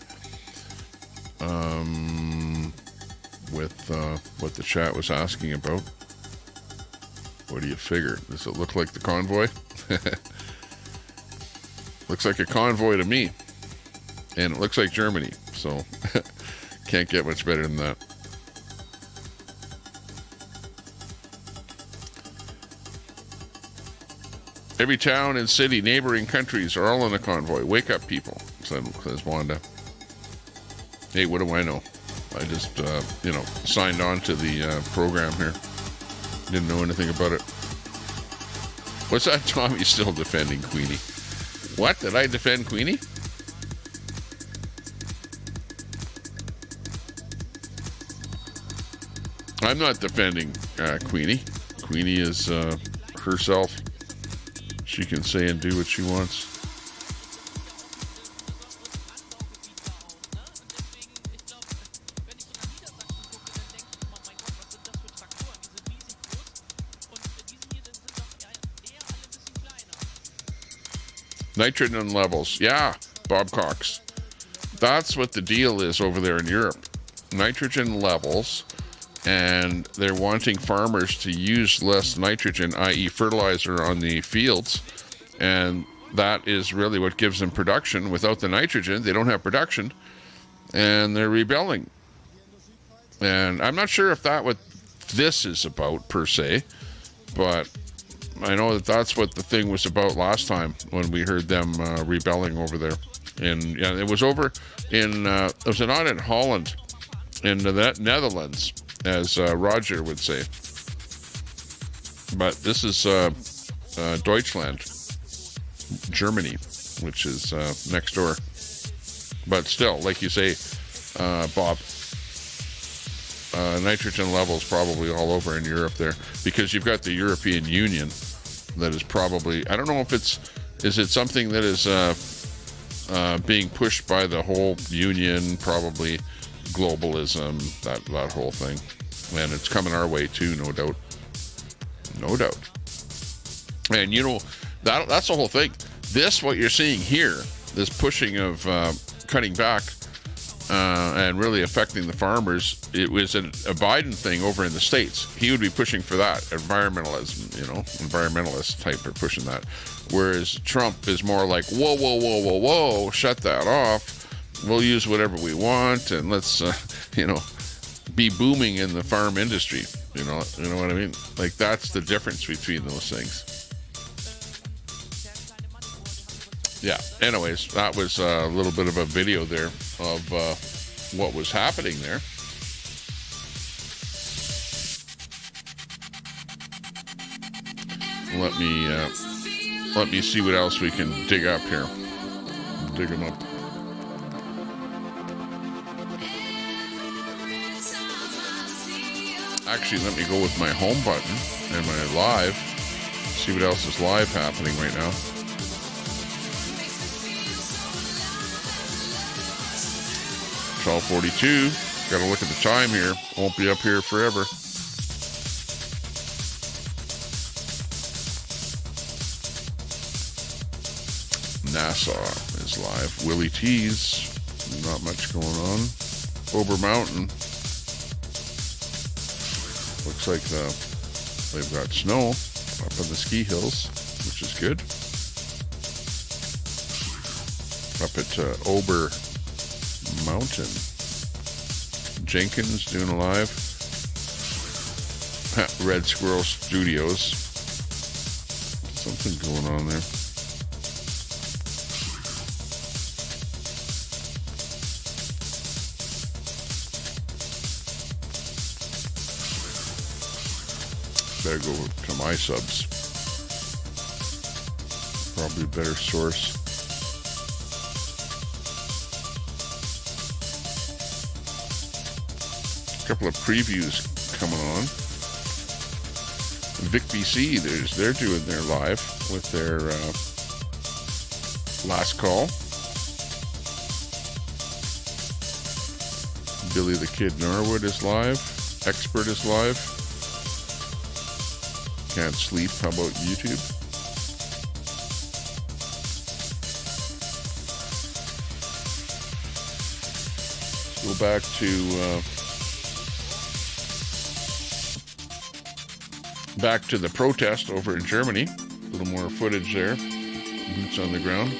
With what the chat was asking about. What do you figure? Does it look like the convoy? Looks like a convoy to me. And it looks like Germany. So can't get much better than that. Every town and city, neighboring countries are all in a convoy. Wake up, people, says Wanda. Hey, what do I know? I just, signed on to the program here. Didn't know anything about it. What's that, Tommy? Still defending Queenie? What? Did I defend Queenie? I'm not defending Queenie. Queenie is herself. She can say and do what she wants. Nitrogen levels. Yeah, Bob Cox. That's what the deal is over there in Europe. Nitrogen levels, and they're wanting farmers to use less nitrogen, i.e. fertilizer, on the fields, and that is really what gives them production. Without the nitrogen, they don't have production, and they're rebelling. And I'm not sure if what this is about per se, but I know that that's what the thing was about last time when we heard them rebelling over there. And yeah, it was over in, it was not in Holland, in the Netherlands, as Roger would say. But this is Deutschland, Germany, which is next door. But still, like you say, Bob, nitrogen levels probably all over in Europe there, because you've got the European Union that is probably, I don't know if is it something that is being pushed by the whole union, probably globalism, that whole thing. And it's coming our way too, no doubt. No doubt. And that's the whole thing. This, what you're seeing here, this pushing of cutting back and really affecting the farmers, it was a Biden thing over in the States. He would be pushing for that. Environmentalism, environmentalist type are pushing that. Whereas Trump is more like, whoa, shut that off. We'll use whatever we want, and let's, be booming in the farm industry. You know what I mean? Like, that's the difference between those things. Yeah, anyways, that was a little bit of a video there of what was happening there. Let me see what else we can dig up here. Dig them up. Actually, let me go with my home button and my live. See what else is live happening right now. It's 12:42. Got to look at the time here. Won't be up here forever. NASA is live. Willie T's. Not much going on. Ober Mountain. Looks like they've got snow up on the ski hills, which is good. Up at Ober Mountain. Jenkins doing a live. Red Squirrel Studios. Something going on there. Better go to my subs. Probably a better source. A couple of previews coming on. VicBC, they're doing their live with their last call. Billy the Kid Norwood is live. Expert is live. Can't sleep. How about YouTube? Let's go back to the protest over in Germany. A little more footage there. Boots on the ground.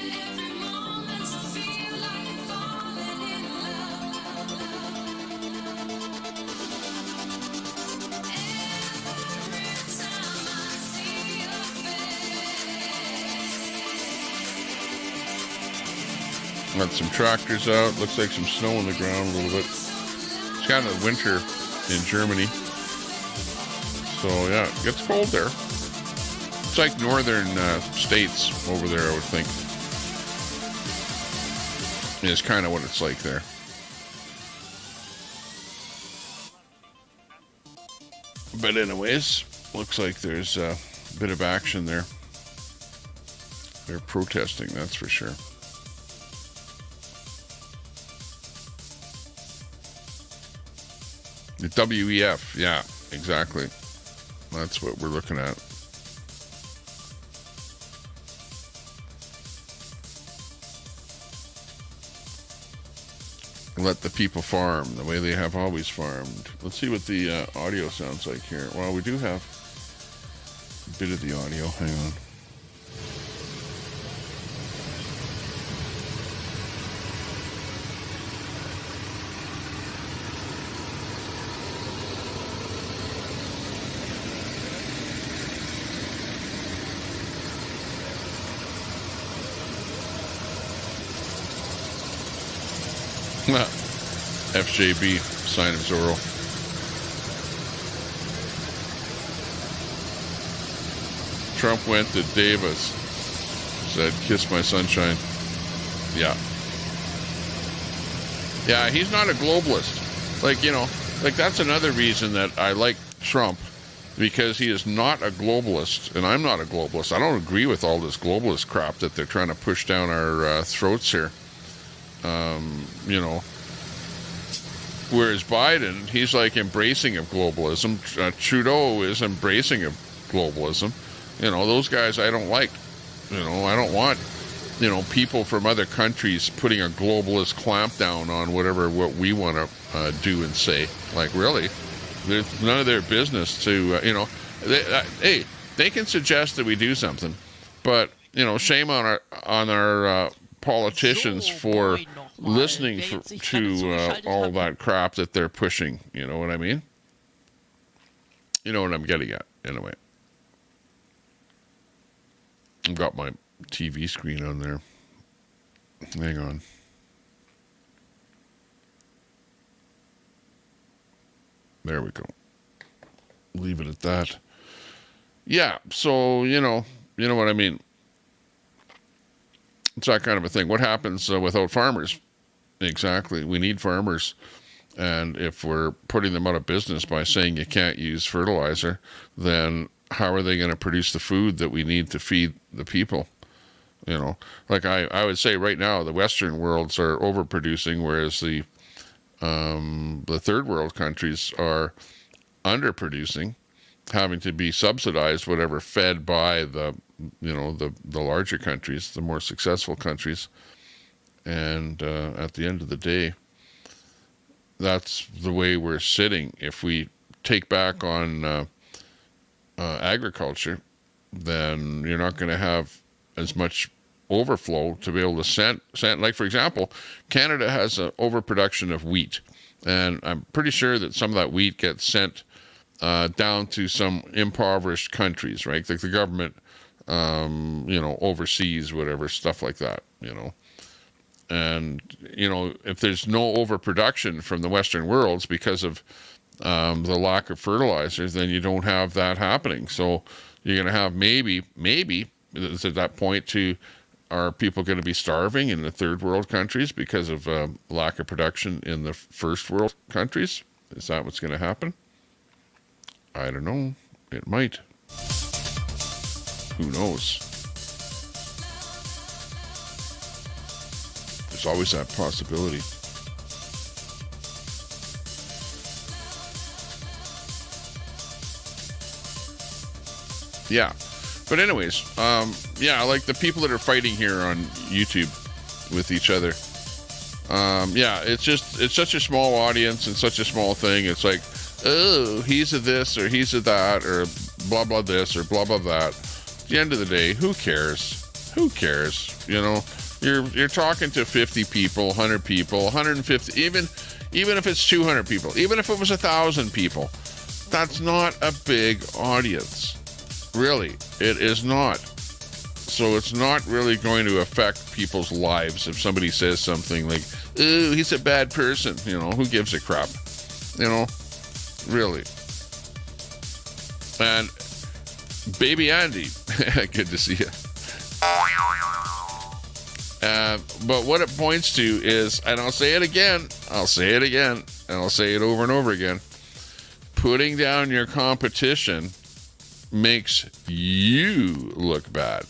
Got some tractors out. Looks like some snow on the ground a little bit. It's kind of winter in Germany. So, yeah, it gets cold there. It's like northern states over there, I would think. It's kind of what it's like there. But anyways, looks like there's a bit of action there. They're protesting, that's for sure. The WEF, yeah, exactly. That's what we're looking at. Let the people farm the way they have always farmed. Let's see what the audio sounds like here. Well, we do have a bit of the audio. Hang on. FJB, sign of Zorro. Trump went to Davis, said, "Kiss my sunshine." Yeah. Yeah, he's not a globalist. Like, you know, like that's another reason that I like Trump, because he is not a globalist, and I'm not a globalist. I don't agree with all this globalist crap that they're trying to push down our throats here. You know, whereas Biden, he's like embracing of globalism. Trudeau is embracing of globalism. You know, those guys I don't like. You know, I don't want, you know, people from other countries putting a globalist clamp down on what we want to do and say. Like, really? There's none of their business to, you know, hey, they can suggest that we do something, but, you know, shame on our politicians for listening to all that crap that they're pushing. You know what I mean? You know what I'm getting at, anyway. I've got my TV screen on there. Hang on. There we go. Leave it at that. Yeah, so, you know what I mean. It's that kind of a thing. What happens without farmers? Exactly. We need farmers. And if we're putting them out of business by saying you can't use fertilizer, then how are they going to produce the food that we need to feed the people? You know, like I would say right now, the Western worlds are overproducing, whereas the third world countries are underproducing, having to be subsidized, whatever, fed by the larger countries, the more successful countries. And at the end of the day, that's the way we're sitting. If we take back on agriculture, then you're not going to have as much overflow to be able to send. Like, for example, Canada has an overproduction of wheat, and I'm pretty sure that some of that wheat gets sent down to some impoverished countries, right? Like the government, overseas, whatever, stuff like that, you know. And, you know, if there's no overproduction from the Western worlds because of the lack of fertilizers, then you don't have that happening. So you're going to have maybe, it's at that point are people going to be starving in the third world countries because of lack of production in the first world countries? Is that what's going to happen? I don't know. It might. Who knows? There's always that possibility. Yeah. But anyways, like the people that are fighting here on YouTube with each other. It's such a small audience and such a small thing. It's like, oh, he's a this or he's a that or blah, blah this or blah, blah that. At the end of the day, who cares? Who cares? You know, you're talking to 50 people, 100 people, 150, even if it's 200 people, even if it was 1,000 people, that's not a big audience. Really, it is not. So it's not really going to affect people's lives if somebody says something like, "Ooh, he's a bad person." You know, who gives a crap? You know, really. And Baby Andy, good to see you. But what it points to is, and I'll say it again, and I'll say it over and over again, putting down your competition makes you look bad.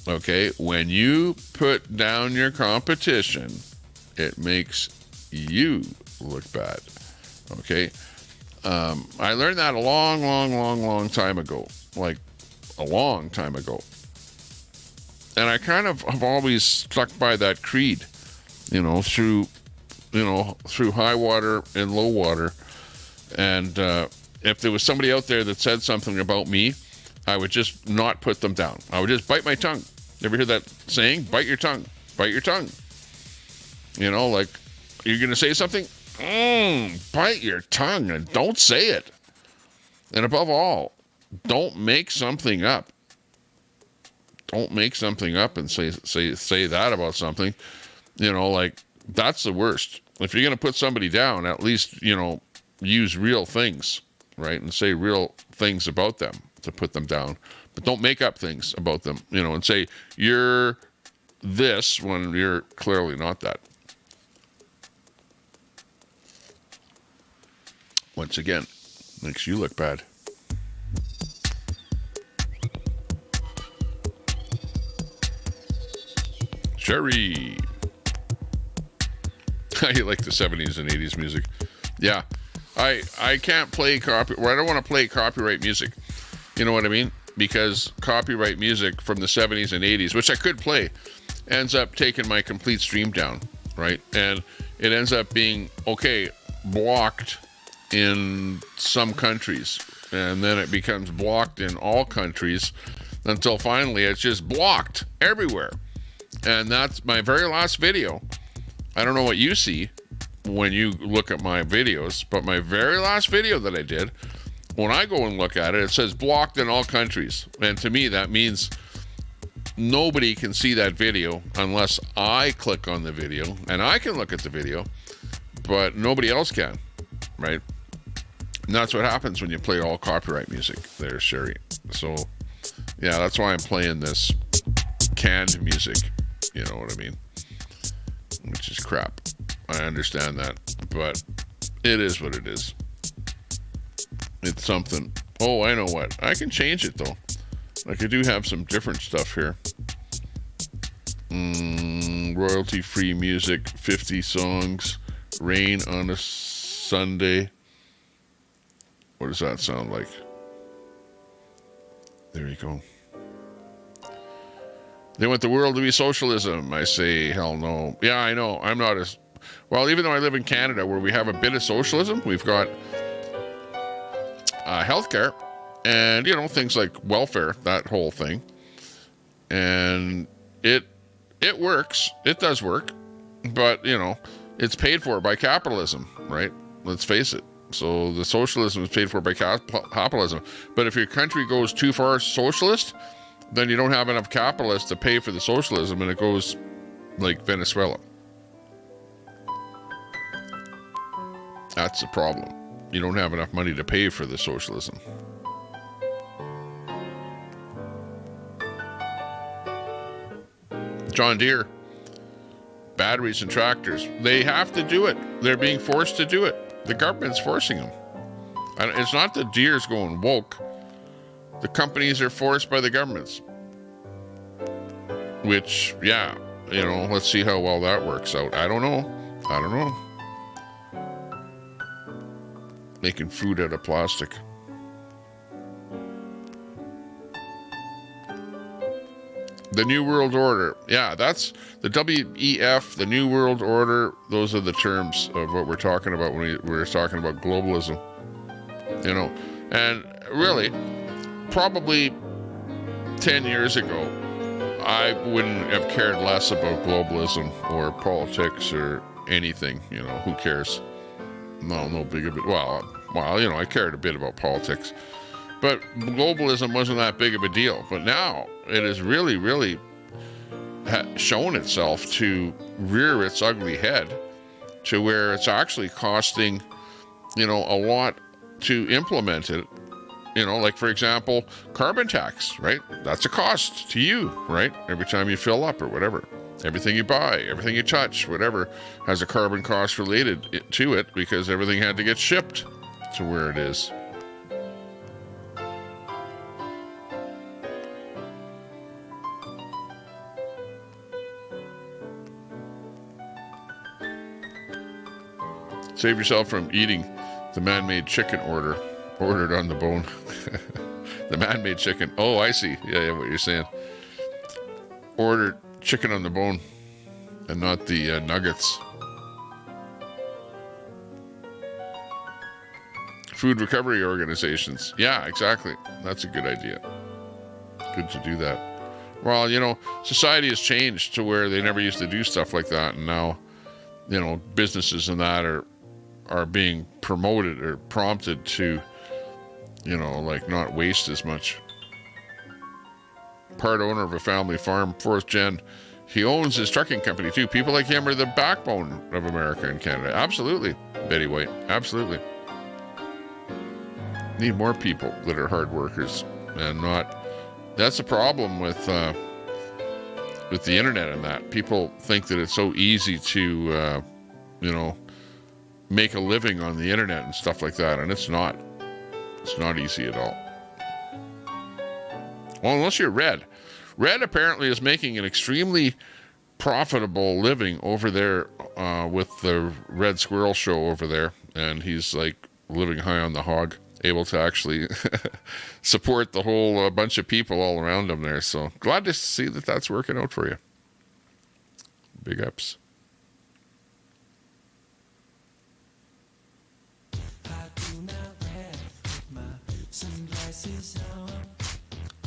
Okay? When you put down your competition, it makes you look bad. Okay? I learned that a long time ago. Like, a long time ago. And I kind of have always stuck by that creed, through high water and low water. And if there was somebody out there that said something about me, I would just not put them down. I would just bite my tongue. You ever hear that saying? Bite your tongue. Bite your tongue. Like, you're going to say something? Bite your tongue and don't say it. And above all, don't make something up. Don't make something up and say that about something. Like, that's the worst. If you're going to put somebody down, at least, use real things, right? And say real things about them to put them down. But don't make up things about them, and say, you're this when you're clearly not that. Once again, makes you look bad. Sherry. I like the 70s and 80s music. Yeah. I can't play I don't want to play copyright music. You know what I mean? Because copyright music from the 70s and 80s, which I could play, ends up taking my complete stream down, right? And it ends up being, blocked in some countries. And then it becomes blocked in all countries until finally it's just blocked everywhere. And that's my very last video. I don't know what you see when you look at my videos, but my very last video that I did, when I go and look at it, it says blocked in all countries. And to me, that means nobody can see that video unless I click on the video. And I can look at the video, but nobody else can, right? And that's what happens when you play all copyright music there, Sherry. So, yeah, that's why I'm playing this canned music. You know what I mean? Which is crap. I understand that. But it is what it is. It's something. Oh, I know what. I can change it, though. Like, I do have some different stuff here. Royalty-free music, 50 songs, rain on a Sunday. What does that sound like? There you go. They want the world to be socialism. I say, hell no. Yeah, I know. I'm not as... Well, even though I live in Canada where we have a bit of socialism, we've got healthcare and, things like welfare, that whole thing. And it works. It does work. But, it's paid for by capitalism, right? Let's face it. So the socialism is paid for by capitalism. But if your country goes too far socialist, then you don't have enough capitalists to pay for the socialism, and it goes like Venezuela. That's the problem. You don't have enough money to pay for the socialism. John Deere, batteries and tractors, they have to do it. They're being forced to do it. The government's forcing them. And it's not the Deere's going woke. The companies are forced by the governments. Which, yeah, let's see how well that works out. I don't know. Making food out of plastic. The New World Order. Yeah, that's the WEF, the New World Order. Those are the terms of what we're talking about when we're talking about globalism. And really, probably 10 years ago, I wouldn't have cared less about globalism or politics or anything. Who cares? No big of it. Well, I cared a bit about politics, But globalism wasn't that big of a deal. But now it has really, really shown itself to rear its ugly head to where it's actually costing, a lot to implement it. Like, for example, carbon tax, right? That's a cost to you, right? Every time you fill up or whatever. Everything you buy, everything you touch, whatever, has a carbon cost related to it because everything had to get shipped to where it is. Save yourself from eating the man-made chicken ordered on the bone. The man-made chicken. Oh, I see. Yeah, what you're saying. Ordered chicken on the bone and not the nuggets. Food recovery organizations. Yeah, exactly. That's a good idea. Good to do that. Well, society has changed to where they never used to do stuff like that, and now, businesses and that are being promoted or prompted to, like not waste as much. Part owner of a family farm, fourth gen. He owns his trucking company too. People like him are the backbone of America and Canada. Absolutely, Betty White. Absolutely. Need more people that are hard workers and not. That's a problem with the internet and that. People think that it's so easy to, make a living on the internet and stuff like that, and it's not. It's not easy at all. Well, unless you're Red. Red apparently is making an extremely profitable living over there with the Red Squirrel Show over there, and he's like living high on the hog, able to actually support the whole bunch of people all around him there. So glad to see that that's working out for you. Big ups.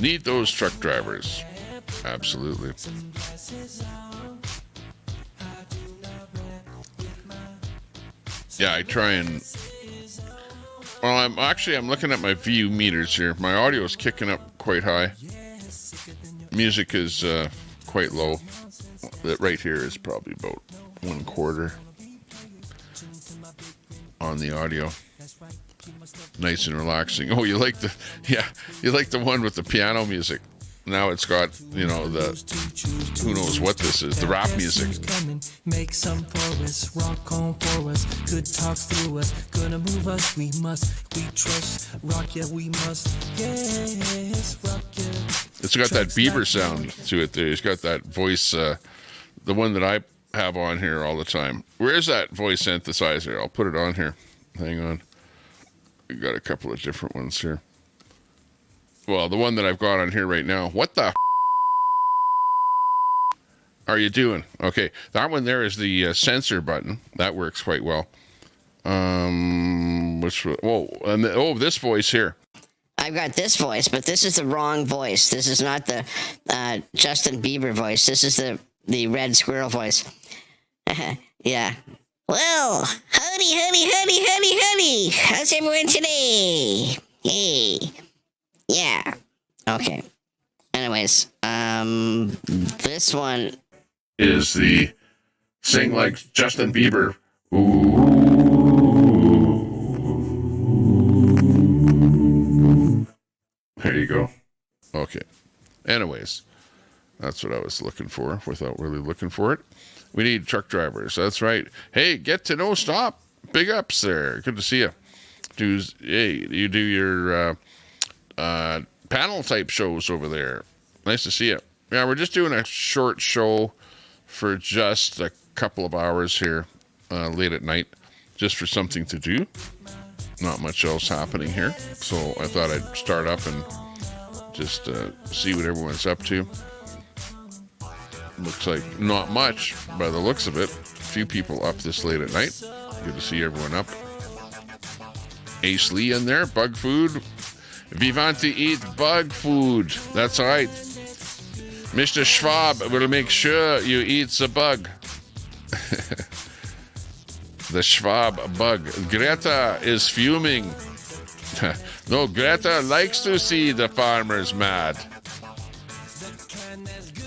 Need those truck drivers. Absolutely. Yeah, I try and... Well, I'm looking at my view meters here. My audio is kicking up quite high. Music is quite low. That right here is probably about 1/4 on the audio. Nice and relaxing. Oh, you like the one with the piano music. Now it's got, the who knows what this is, the rap music. Make some for us, rock on for us, good talks through us, gonna move us, we must, we trust, rock yeah we must, yes, rock yeah. It's got that Bieber sound to it there. It's got that voice, the one that I have on here all the time. Where is that voice synthesizer? I'll put it on here. Hang on. We got a couple of different ones here. Well, the one that I've got on here right now. What the are you doing? Okay, that one there is the censor button. That works quite well. This voice here. I've got this voice, but this is the wrong voice. This is not the Justin Bieber voice. This is the Red Squirrel voice. Yeah. Well, howdy. How's everyone today? Hey. Yeah. Okay. Anyways, this one is the sing like Justin Bieber. Ooh. There you go. Okay. Anyways, that's what I was looking for without really looking for it. We need truck drivers. That's right. Hey, get to know stop. Big ups there. Good to see you. You do your panel type shows over there. Nice to see you. Yeah, we're just doing a short show for just a couple of hours here late at night, just for something to do. Not much else happening here. So I thought I'd start up and just see what everyone's up to. Looks like not much by the looks of it. A few people up this late at night. Good to see everyone up. Ace Lee in there, bug food. We want to eat bug food. That's right. Mr. Schwab will make sure you eat the bug. The Schwab bug. Greta is fuming. No, Greta likes to see the farmers mad.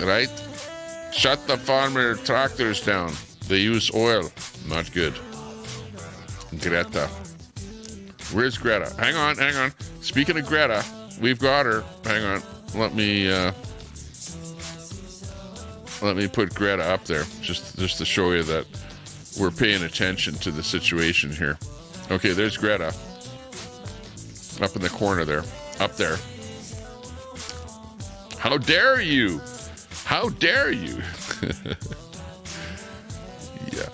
Right? Shut the farmer tractors down. They use oil. Not good. Greta. Where's Greta? Hang on. Speaking of Greta, we've got her. Hang on. Let me put Greta up there just to show you that we're paying attention to the situation here. Okay, there's Greta. Up in the corner there. Up there. How dare you? How dare you? Yeah.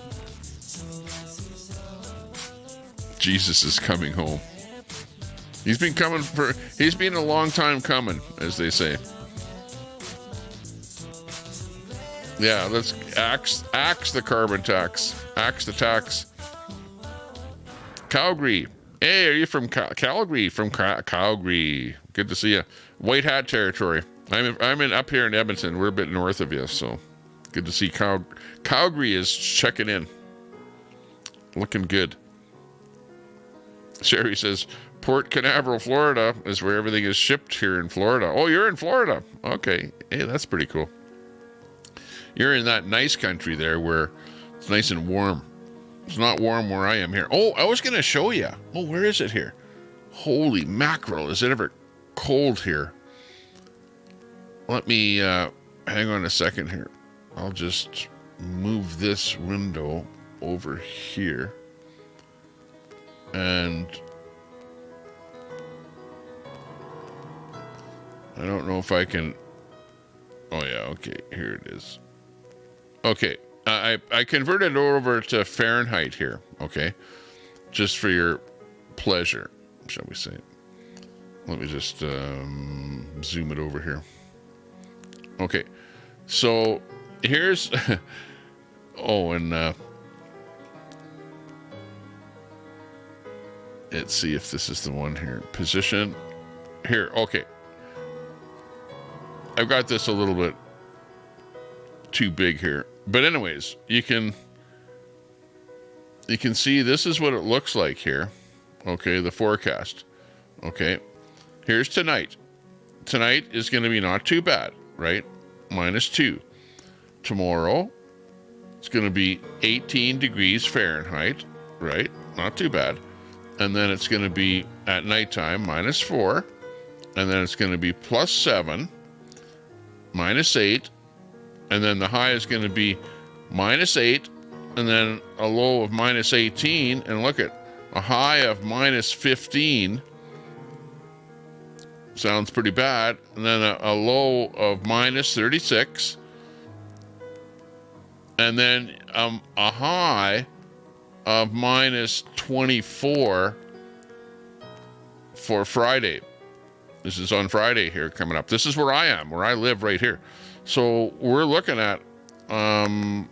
Jesus is coming home. He's been a long time coming, as they say. Yeah, let's axe the carbon tax. Axe the tax. Calgary. Hey, are you from Calgary? From Calgary. Good to see you. White Hat territory. I'm up here in Edmonton. We're a bit north of you, so good to see Calgary is checking in. Looking good. Sherry says, Port Canaveral, Florida is where everything is shipped here in Florida. Oh, you're in Florida. Okay. Hey, that's pretty cool. You're in that nice country there where it's nice and warm. It's not warm where I am here. Oh, I was going to show you. Oh, where is it here? Holy mackerel. Is it ever cold here? Let me hang on a second here. I'll just move this window over here. And I don't know if I can. Oh, yeah. Okay. Here it is. Okay. I converted over to Fahrenheit here. Okay. Just for your pleasure, shall we say. Let me just zoom it over here. Okay. So here's. Oh, and let's see if this is the one here. Position. Here. Okay. I've got this a little bit too big here. But anyways, you can see this is what it looks like here. Okay, the forecast. Okay. Here's tonight. Tonight is going to be not too bad, right? -2. Tomorrow, it's going to be 18 degrees Fahrenheit, right? Not too bad. And then it's going to be at nighttime -4. And then it's going to be +7, -8. And then the high is going to be -8, and then a low of -18. And look at a high of -15. Sounds pretty bad. And then a low of -36. And then a high of -24 for Friday. This is on Friday here coming up. This is where I am, where I live right here. So we're looking at, and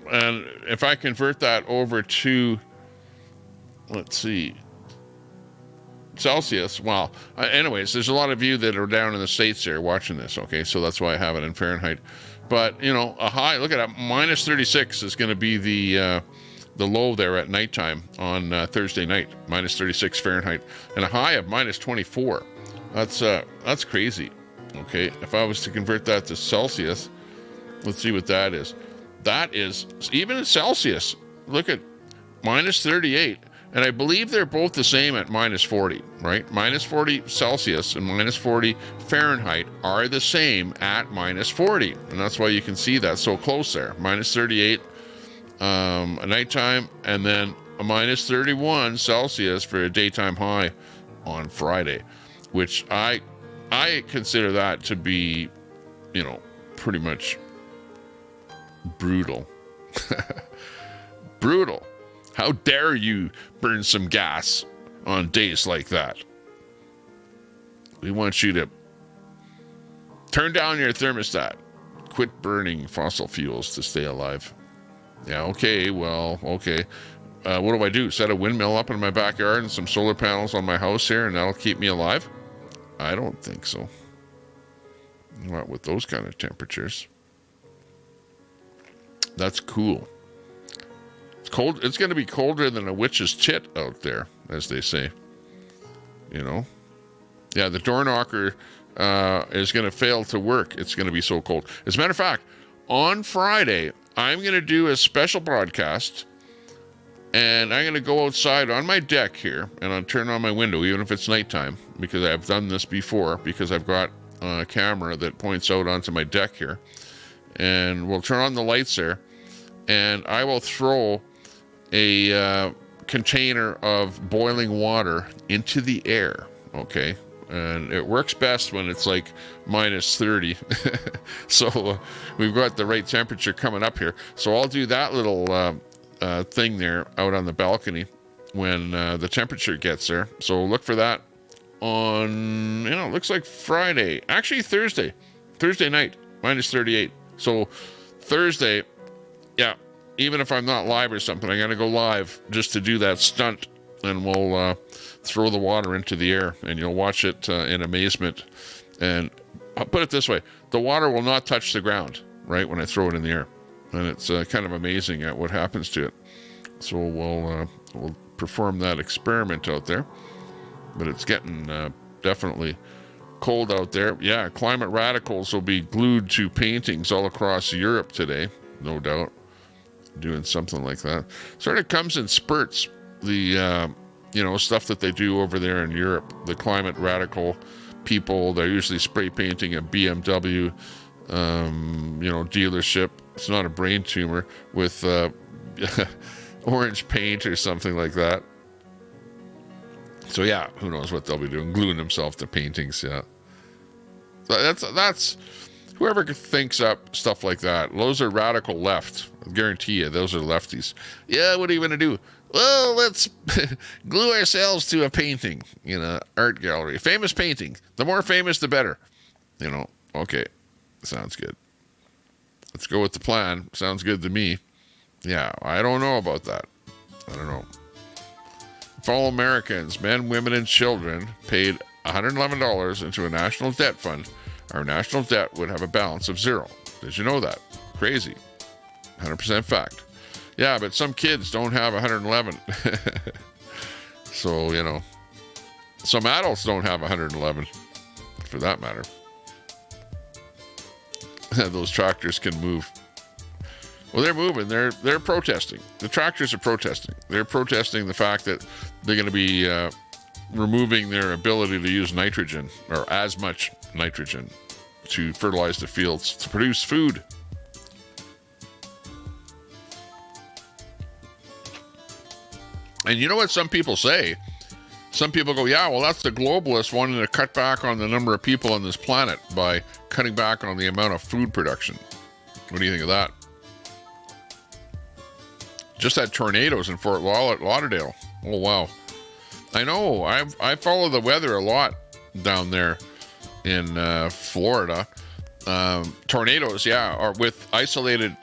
if I convert that over to, let's see, Celsius. Well, anyways, there's a lot of you that are down in the States there watching this. Okay. So that's why I have it in Fahrenheit, but you know, a high, look at that, -36 is going to be the low there at nighttime on Thursday night, -36 Fahrenheit, and a high of -24. That's crazy. Okay. If I was to convert that to Celsius, let's see what that is. That is, even in Celsius, look at -38. And I believe they're both the same at -40, right? -40 Celsius and -40 Fahrenheit are the same at -40. And that's why you can see that so close there. -38 at nighttime, and then a -31 Celsius for a daytime high on Friday, which I consider that to be, you know, pretty much brutal. Brutal. How dare you burn some gas on days like that? We want you to turn down your thermostat. Quit burning fossil fuels to stay alive. Yeah, okay, well, okay. What do I do? Set a windmill up in my backyard and some solar panels on my house here, and that'll keep me alive? I don't think so. Not with those kind of temperatures. That's cool. It's cold. It's going to be colder than a witch's tit out there, as they say. You know, Yeah, the door knocker is going to fail to work. It's going to be so cold. As a matter of fact, on Friday, I'm going to do a special broadcast, and I'm going to go outside on my deck here, and I'll turn on my window, even if it's nighttime, because I've done this before, because I've got a camera that points out onto my deck here, and we'll turn on the lights there, and I will throw a container of boiling water into the air, okay? And it works best when it's like minus 30. So we've got the right temperature coming up here. So I'll do that little thing there out on the balcony when the temperature gets there. So look for that on, it looks like Friday. Actually, Thursday night, minus 38. So Thursday, yeah, even if I'm not live or something, I got to go live just to do that stunt. And we'll throw the water into the air, and you'll watch it in amazement. And I'll put it this way, the water will not touch the ground, right, when I throw it in the air. And it's kind of amazing at what happens to it. So we'll perform that experiment out there. But it's getting definitely cold out there. Yeah, climate radicals will be glued to paintings all across Europe today, no doubt, doing something like that. Sort of comes in spurts. The stuff that they do over there in Europe, the climate radical people, they're usually spray painting a BMW dealership. It's not a brain tumor, with orange paint or something like that. So yeah, who knows what they'll be doing, gluing themselves to paintings. Yeah, so that's whoever thinks up stuff like that, those are radical left. I guarantee you, those are lefties. Yeah, what are you gonna do? Well, let's glue ourselves to a painting in an art gallery. Famous painting. The more famous, the better. Okay. Sounds good. Let's go with the plan. Sounds good to me. Yeah, I don't know about that. I don't know. If all Americans, men, women, and children, paid $111 into a national debt fund, our national debt would have a balance of 0. Did you know that? Crazy. 100% fact. Yeah, but some kids don't have 111. So, some adults don't have 111, for that matter. Those tractors can move. Well, they're moving. They're protesting. The tractors are protesting. They're protesting the fact that they're going to be removing their ability to use nitrogen, or as much nitrogen, to fertilize the fields, to produce food. And you know what some people say? Some people go, yeah, well, that's the globalists wanting to cut back on the number of people on this planet by cutting back on the amount of food production. What do you think of that? Just had tornadoes in Fort Lauderdale. Oh, wow. I know. I follow the weather a lot down there in Florida. Tornadoes, yeah, are with isolated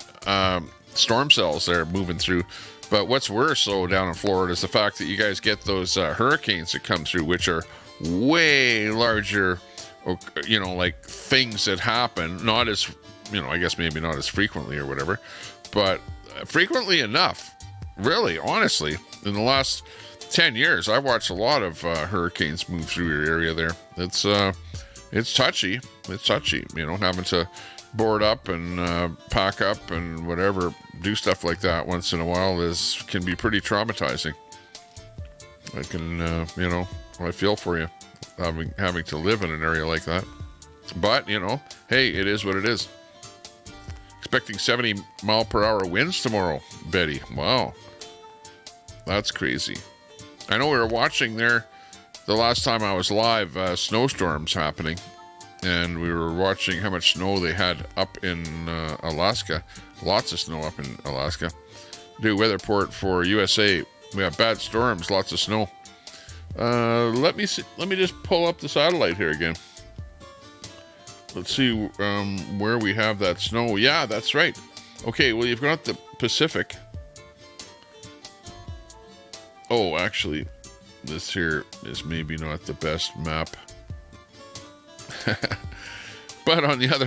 storm cells they're moving through. But what's worse, though, down in Florida is the fact that you guys get those hurricanes that come through, which are way larger, like things that happen, not as, I guess maybe not as frequently or whatever, but frequently enough. Really, honestly, in the last 10 years, I've watched a lot of hurricanes move through your area there. It's touchy. It's touchy, having to board up and pack up and whatever, do stuff like that once in a while can be pretty traumatizing. I can, I feel for you having to live in an area like that. But, hey, it is what it is. Expecting 70 mile per hour winds tomorrow, Betty. Wow. That's crazy. I know we were watching there the last time I was live, snowstorms happening. And we were watching how much snow they had up in Alaska. Lots of snow up in Alaska. Do weather report for USA. We have bad storms, lots of snow. Let me see. Let me just pull up the satellite here again. Let's see where we have that snow. Yeah, that's right. Okay, well, you've got the Pacific. Oh, actually, this here is maybe not the best map. But on the other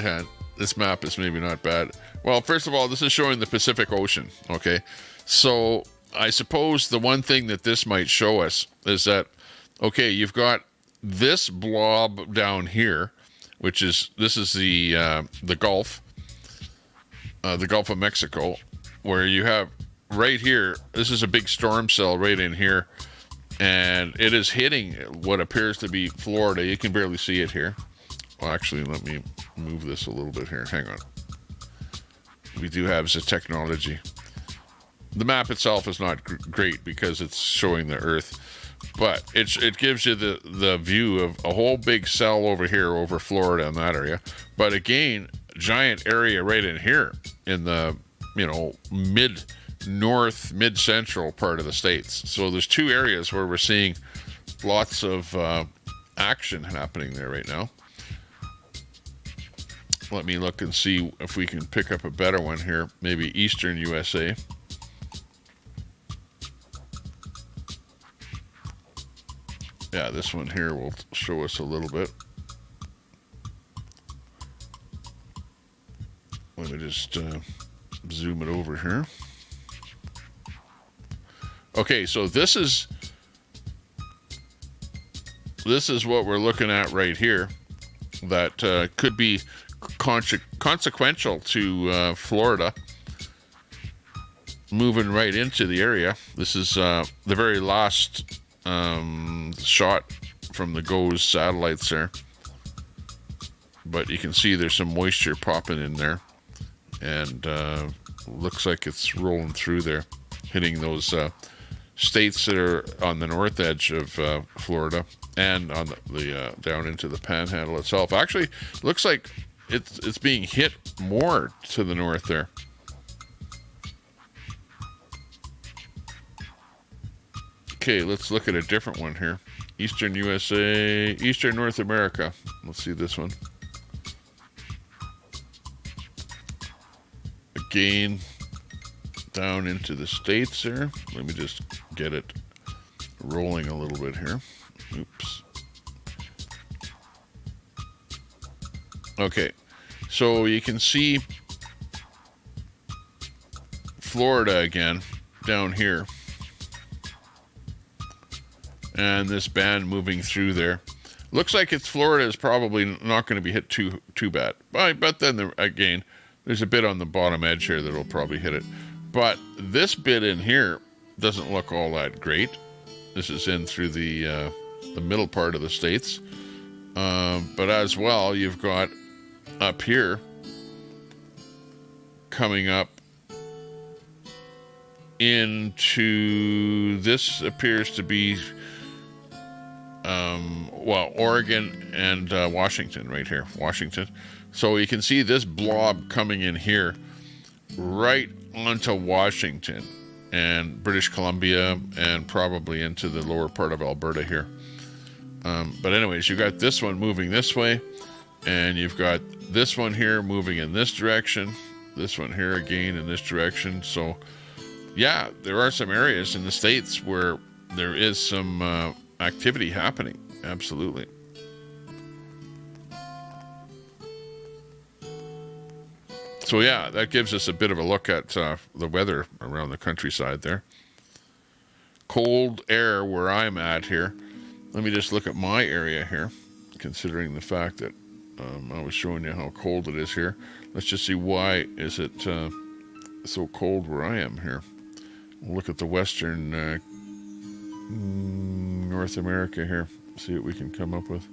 hand, this map is maybe not bad. Well, first of all, this is showing the Pacific Ocean, okay? So I suppose the one thing that this might show us is that Okay, you've got this blob down here, which is the Gulf, the Gulf of Mexico, where you have right here. This is a big storm cell right in here, and it is hitting what appears to be Florida. You can barely see it here. Well, actually, let me move this a little bit here. Hang on. We do have the technology. The map itself is not great because it's showing the Earth, but it gives you the view of a whole big cell over here over Florida in that area. But again, giant area right in here in the mid-north, mid-central part of the states. So there's two areas where we're seeing lots of action happening there right now. Let me look and see if we can pick up a better one here. Maybe Eastern USA. Yeah, this one here will show us a little bit. Let me just zoom it over here. Okay, so this is what we're looking at right here. That could be consequential to Florida, moving right into the area. This is the very last shot from the GOES satellites there, but you can see there's some moisture popping in there, and looks like it's rolling through there, hitting those states that are on the north edge of Florida and on the down into the panhandle itself. Actually, looks like it's being hit more to the north there. Okay, let's look at a different one here. Eastern USA, Eastern North America. Let's see this one. Again, down into the states there. Let me just get it rolling a little bit here. Oops. Okay, so you can see Florida again down here. And this band moving through there. Looks like Florida is probably not going to be hit too bad. But then again, there's a bit on the bottom edge here that'll probably hit it. But this bit in here doesn't look all that great. This is in through the middle part of the states. But as well, you've got up here coming up into, this appears to be Oregon and Washington right here. Washington. So you can see this blob coming in here right onto Washington and British Columbia and probably into the lower part of Alberta here. But anyways, you got this one moving this way, and you've got this one here moving in this direction, this one here again in this direction. So yeah, there are some areas in the States where there is some activity happening. Absolutely. So yeah, that gives us a bit of a look at the weather around the countryside there. Cold air where I'm at here. Let me just look at my area here, considering the fact that I was showing you how cold it is here. Let's just see, why is it so cold where I am here. We'll look at the western North America here, see what we can come up with.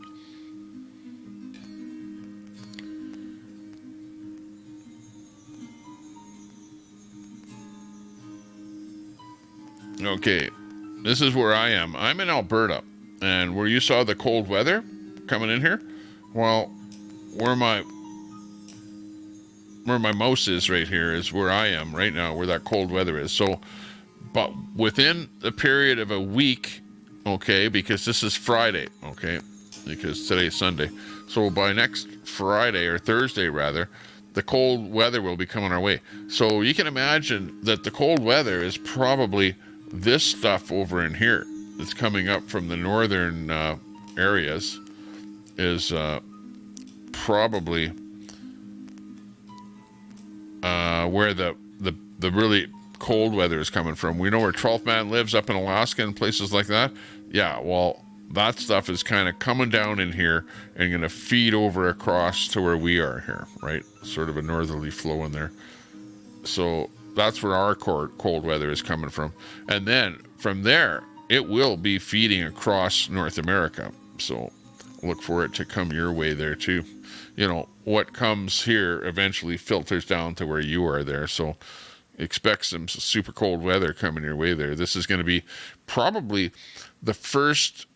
Okay, this is where I am. I'm in Alberta, and where you saw the cold weather coming in here, well, where my mouse is right here is where I am right now, where that cold weather is. So, but within the period of a week, okay, because this is Friday, okay, because today's Sunday. So by next Friday, or Thursday rather, the cold weather will be coming our way. So you can imagine that the cold weather is probably this stuff over in here that's coming up from the northern areas is probably where the really cold weather is coming from. We know where 12th Man lives up in Alaska and places like that. Yeah, well, that stuff is kind of coming down in here and going to feed over across to where we are here, right? Sort of a northerly flow in there. So that's where our cold weather is coming from. And then from there, it will be feeding across North America. So look for it to come your way there too. You know, what comes here eventually filters down to where you are there. So expect some super cold weather coming your way there. This is going to be probably the first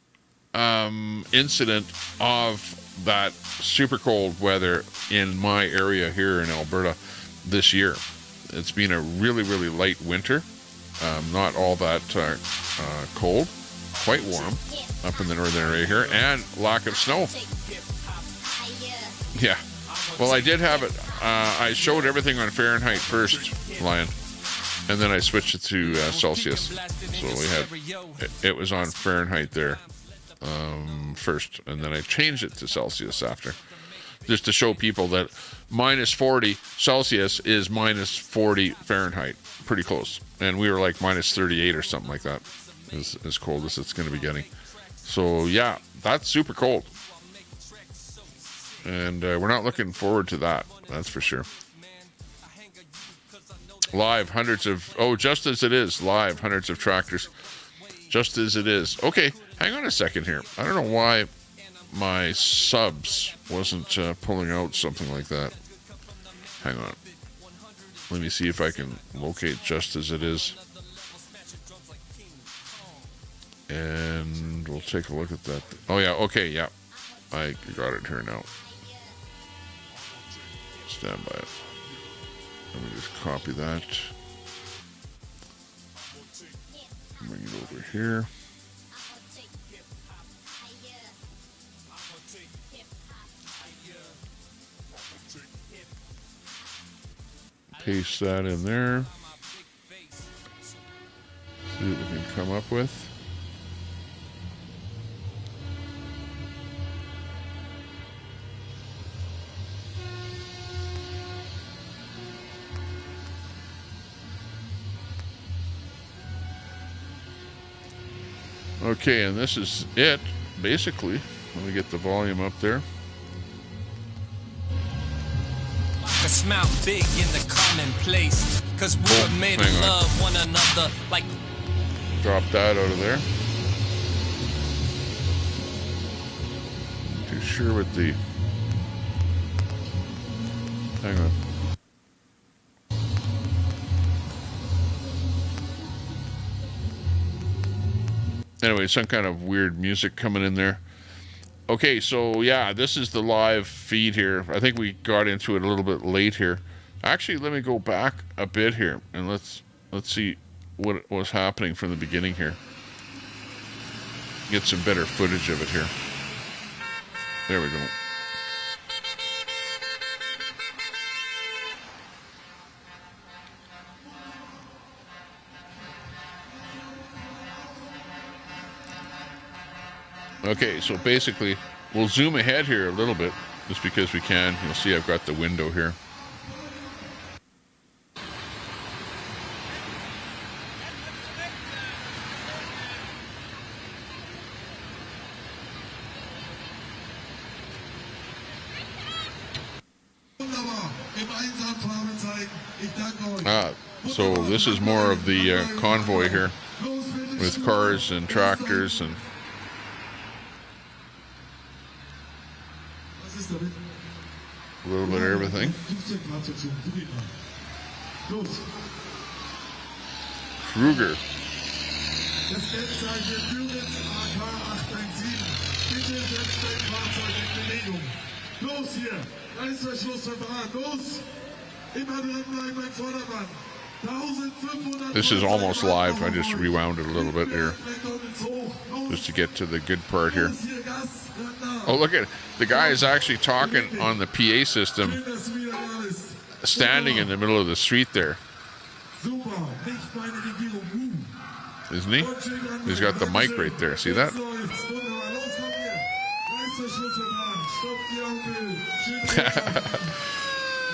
incident of that super cold weather in my area here in Alberta this year. It's been a really, really light winter. Not all that cold. Quite warm up in the northern area here. And lack of snow. Yeah. Well, I did have it. I showed everything on Fahrenheit first, Lion. And then I switched it to Celsius. So we had... It was on Fahrenheit there first. And then I changed it to Celsius after. Just to show people that minus 40 Celsius is minus 40 Fahrenheit. Pretty close. And we were like minus 38 or something like that. As cold as it's going to be getting. So yeah, that's super cold. And we're not looking forward to that. That's for sure. Live, hundreds of... Oh, just as it is. Live, hundreds of tractors. Just as it is. Okay, hang on a second here. I don't know why my subs wasn't pulling out something like that. Hang on. Let me see if I can locate just as it is. And we'll take a look at that. Oh yeah, okay, yeah. I got it here now. Stand by it. Let me just copy that. Bring it over here. Paste that in there. See what we can come up with. Okay, and this is it, basically. Let me get the volume up there. A smile big in the commonplace, cause we were made to love one another like... Drop that out of there. Not too sure what the... Hang on. Anyway, some kind of weird music coming in there. Okay, so yeah, this is the live feed here. I think we got into it a little bit late here. Actually, let me go back a bit here and let's see what was happening from the beginning here. Get some better footage of it here. There we go. Okay, so basically, we'll zoom ahead here a little bit, just because we can. You'll see I've got the window here. So this is more of the convoy here, with cars and tractors and... a little bit of everything. Kruger. This is almost live. I just rewound it a little bit here, just to get to the good part here. Oh, look at it. The guy is actually talking on the PA system, standing in the middle of the street there. Isn't he? He's got the mic right there. See that?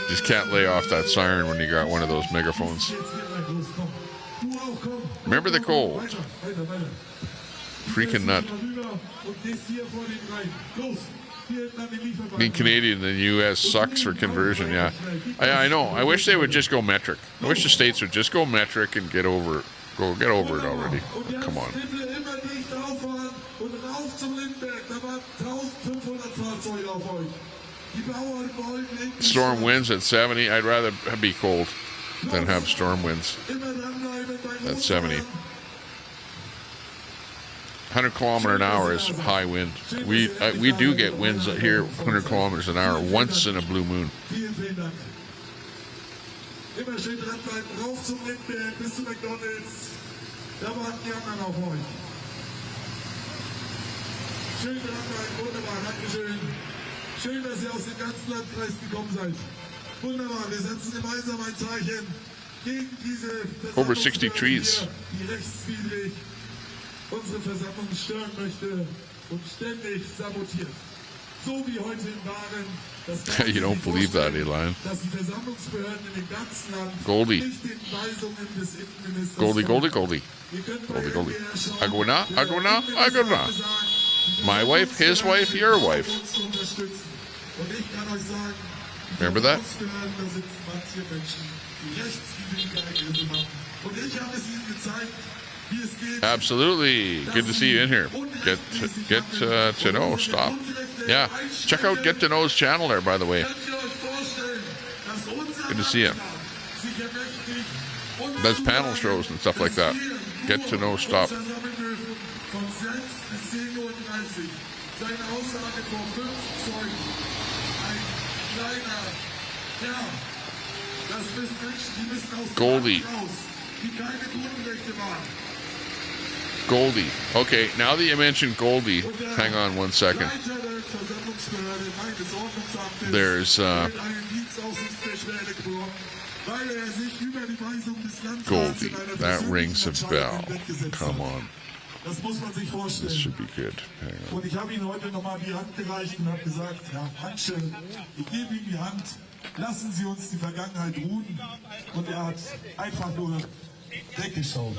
Just can't lay off that siren when you got one of those megaphones. Remember the cold. Freaking nut. Being Canadian in the U.S. sucks for conversion, yeah. I know. I wish they would just go metric. I wish the states would just go metric and get over it. Get over it already. Come on. Storm winds at 70. I'd rather be cold than have storm winds at 70. 100 kilometer an hour is high wind. We do get winds here 100 kilometers an hour once in a blue moon. Immer schön dranbleiben, rauf zum Lindberg, bis zu McDonalds. Da warten die anderen auf euch. Schön dranbleiben, wunderbar, dankeschön. Schön, dass ihr aus dem ganzen Landkreis gekommen seid. Wunderbar, wir setzen gemeinsam ein Zeichen gegen diese Over 60 trees. die rechtswidrig unsere Versammlung stören möchte und ständig sabotiert. So wie heute in Baden. You don't believe that, Elon. Goldie. Goldie, Goldie, Goldie. Goldie, Goldie. Aguna, Aguna, Aguna. My wife, his wife, your wife. Remember that? Absolutely. Good to see you in here. Get to know. Stop. Yeah. Check out Get to Know's channel there, by the way. Good to see you. Does panel shows and stuff like that. Get to Know. Stop. Goldie. Goldie. Okay, now that you mentioned Goldie, hang on one second. There's Goldie. That rings a bell. Come on. This should be good. Hang on. Und ich habe ihm heute nochmal die Hand gereicht und habe gesagt, Herr Handschel, ich gebe ihm die Hand, lassen Sie uns die Vergangenheit ruhen. Und er hat einfach nur weggeschaut.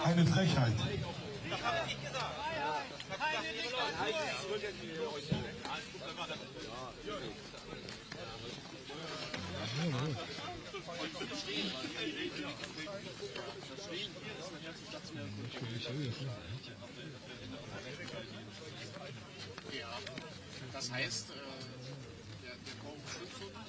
Eine Frechheit. Das heißt, der braucht Schutz oder?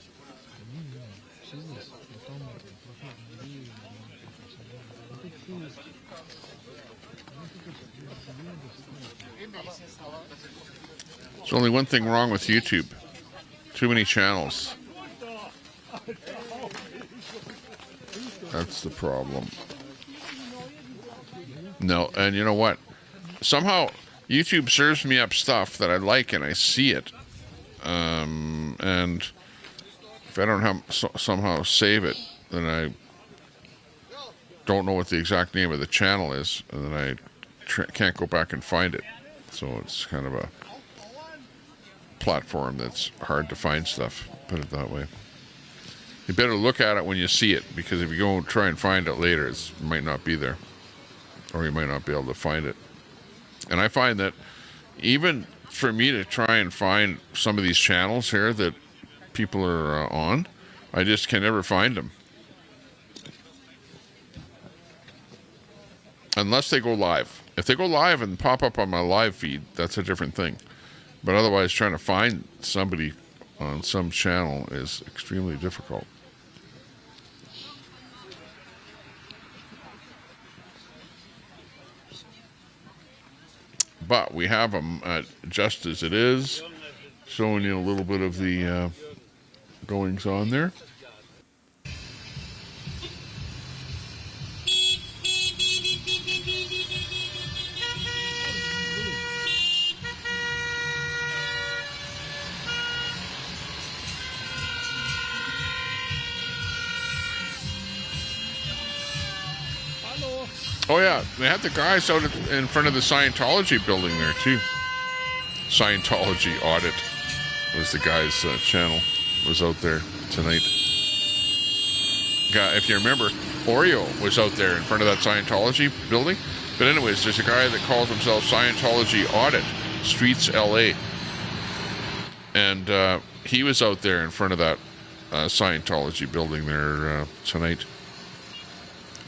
There's only one thing wrong with YouTube. Too many channels. That's the problem. No, and you know what? Somehow YouTube serves me up stuff that I like and I see it. And if I don't have somehow save it, then I don't know what the exact name of the channel is, and then I can't go back and find it. So it's kind of a platform that's hard to find stuff, put it that way. You better look at it when you see it, because if you go and try and find it later, it might not be there, or you might not be able to find it. And I find that even for me to try and find some of these channels here that people are on, I just can never find them. Unless they go live. If they go live and pop up on my live feed, that's a different thing. But otherwise, trying to find somebody on some channel is extremely difficult. But we have them just as it is, showing you a little bit of the goings on there. Oh yeah, they had the guys out in front of the Scientology building there too. Scientology Audit was the guy's channel, was out there tonight. If you remember, Oreo was out there in front of that Scientology building. But anyways, there's a guy that calls himself Scientology Audit, Streets LA. And he was out there in front of that Scientology building there tonight.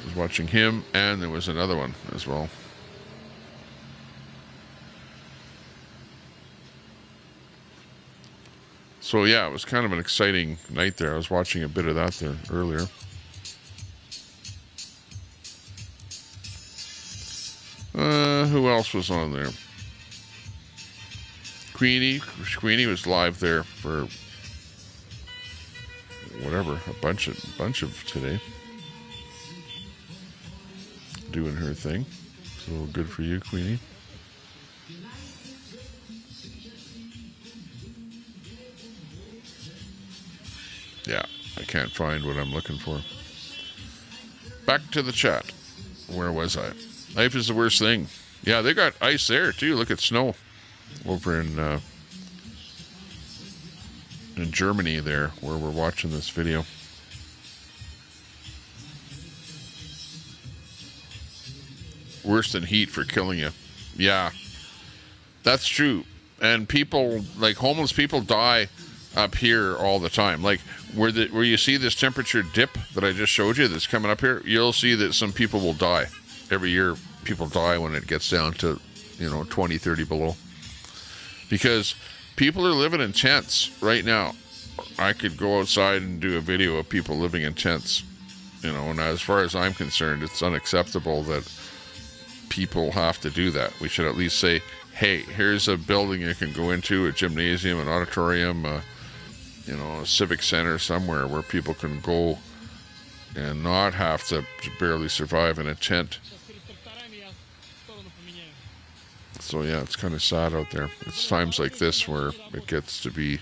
I was watching him, and there was another one as well. So yeah, it was kind of an exciting night there. I was watching a bit of that there earlier. Who else was on there? Queenie was live there for whatever, a bunch of today, doing her thing. So good for you, Queenie. Yeah, I can't find what I'm looking for. Back to the chat. Where was I? Life is the worst thing. Yeah, they got ice there too. Look at snow over in Germany there, where we're watching this video. Worse than heat for killing you. Yeah, that's true. And people, like homeless people, die up here all the time. Like where you see this temperature dip that I just showed you that's coming up here, you'll see that some people will die. Every year people die when it gets down to, 20, 30 below. Because people are living in tents right now. I could go outside and do a video of people living in tents. And as far as I'm concerned, it's unacceptable that people have to do that. We should at least say, hey, here's a building you can go into, a gymnasium, an auditorium, a civic center somewhere where people can go and not have to barely survive in a tent. So yeah, it's kind of sad out there. It's times like this where it gets to be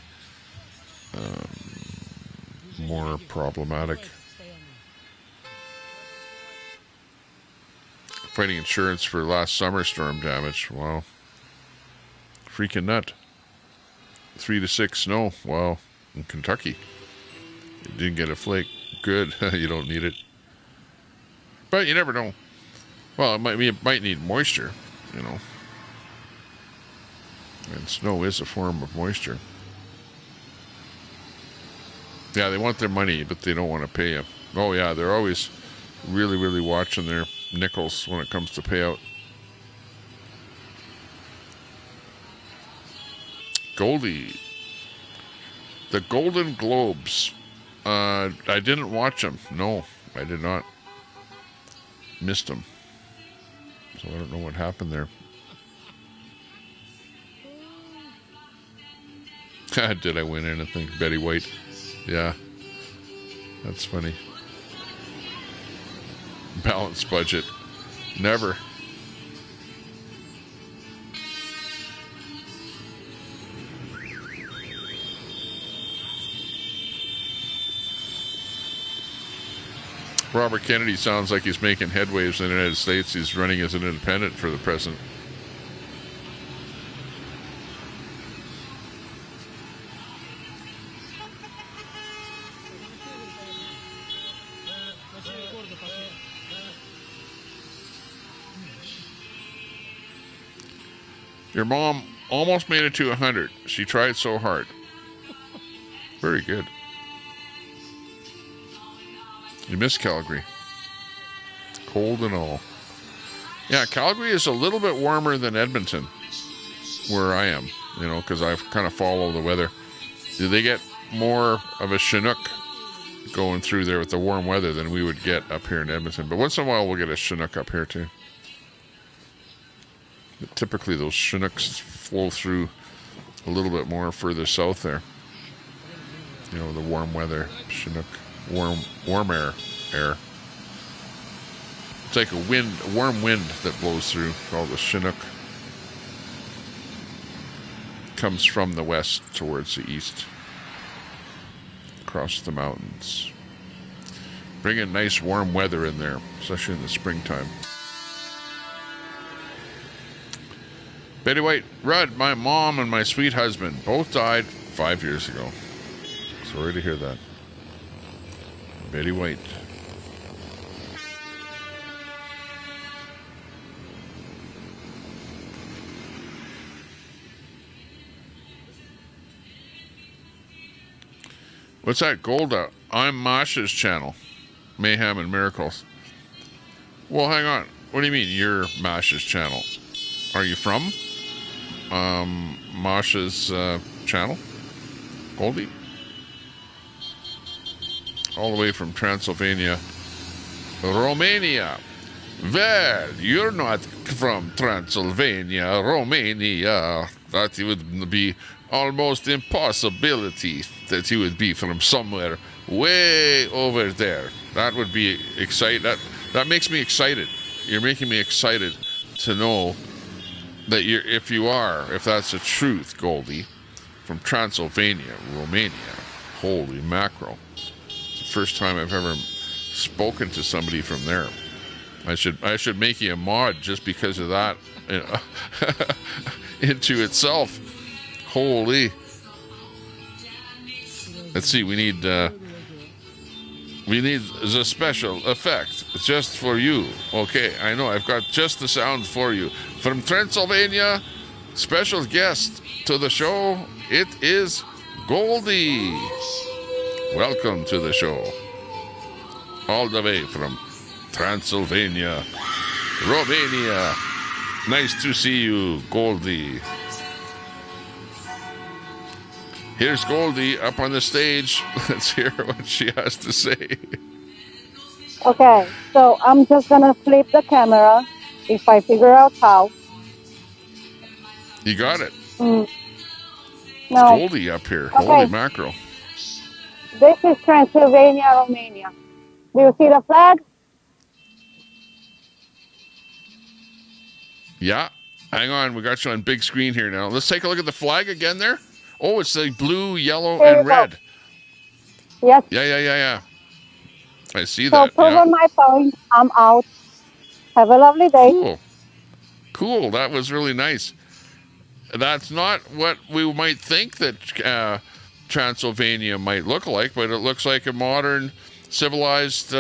more problematic. Fighting insurance for last summer storm damage. Wow. Freaking nut. 3 to 6 snow. Wow. In Kentucky. You didn't get a flake. Good. You don't need it. But you never know. Well, it might need moisture, And snow is a form of moisture. Yeah, they want their money, but they don't want to pay you. Oh yeah, they're always really, really watching their nickels when it comes to payout. Goldie. The Golden Globes. I didn't watch them. No, I did not. Missed them. So I don't know what happened there. Did I win anything? Betty White. Yeah. That's funny. Balanced budget. Never. Robert Kennedy sounds like he's making headways in the United States. He's running as an independent for the present. Your mom almost made it to 100. She tried so hard. Very good. You miss Calgary. Cold and all. Yeah, Calgary is a little bit warmer than Edmonton, where I am, because I kind of follow the weather. Do they get more of a Chinook going through there with the warm weather than we would get up here in Edmonton? But once in a while, we'll get a Chinook up here, too. But typically, those Chinooks flow through a little bit more further south there. The warm weather, Chinook. Warm air. It's like a warm wind that blows through, called a Chinook. Comes from the west towards the east, across the mountains. Bringing nice warm weather in there, especially in the springtime. Betty White, Rudd, my mom and my sweet husband both died 5 years ago. Sorry to hear that. Betty White. What's that, Golda? I'm Masha's channel. Mayhem and Miracles. Well, hang on. What do you mean, you're Masha's channel? Are you from Masha's channel? Goldie? All the way from Transylvania, Romania. Well, you're not from Transylvania, Romania. That would be almost impossibility that you would be from somewhere way over there. That would be exciting. That makes me excited. You're making me excited to know that if that's the truth, Goldie, from Transylvania, Romania. Holy mackerel. It's the first time I've ever spoken to somebody from there. I should make you a mod just because of that into itself. Holy. Let's see, we need the special effect just for you. Okay, I know, I've got just the sound for you. From Transylvania, special guest to the show, it is Goldie. Welcome to the show. All the way from Transylvania, Romania. Nice to see you, Goldie. Here's Goldie up on the stage. Let's hear what she has to say. Okay, so I'm just gonna flip the camera if I figure out how. You got it. No. Goldie up here. Okay. Holy mackerel. This is Transylvania, Romania. Do you see the flag? Yeah. Hang on. We got you on big screen here now. Let's take a look at the flag again there. Oh, it's like blue, yellow, Here and you go. red. Yes. Yeah. I see So that. prove Yeah. on my point, I'm out. Have a lovely day. Cool. That was really nice. That's not what we might think that Transylvania might look like, but it looks like a modern, civilized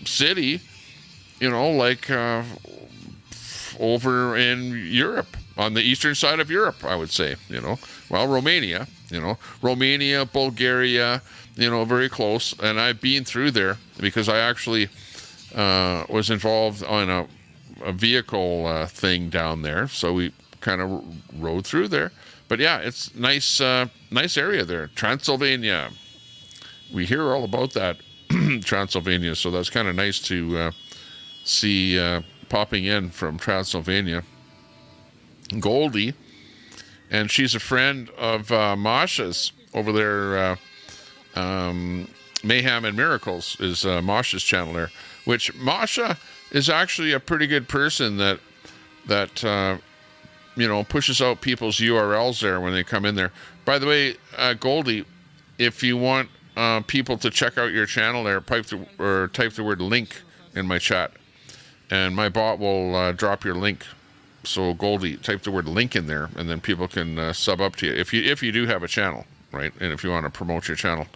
city, like over in Europe, on the eastern side of Europe, I would say, Well, Romania, Romania, Bulgaria, very close. And I've been through there because I actually was involved on a vehicle thing down there. So we kind of rode through there. But yeah, it's nice area there. Transylvania. We hear all about that, Transylvania. So that's kind of nice to see popping in from Transylvania. Goldie, and she's a friend of Masha's over there. Mayhem and Miracles is Masha's channel there, which Masha is actually a pretty good person that pushes out people's URLs there when they come in there. By the way, Goldie, if you want people to check out your channel there, type the word link in my chat, and my bot will drop your link. So Goldie, type the word link in there, and then people can sub up to you if you do have a channel, right? And if you want to promote your channel,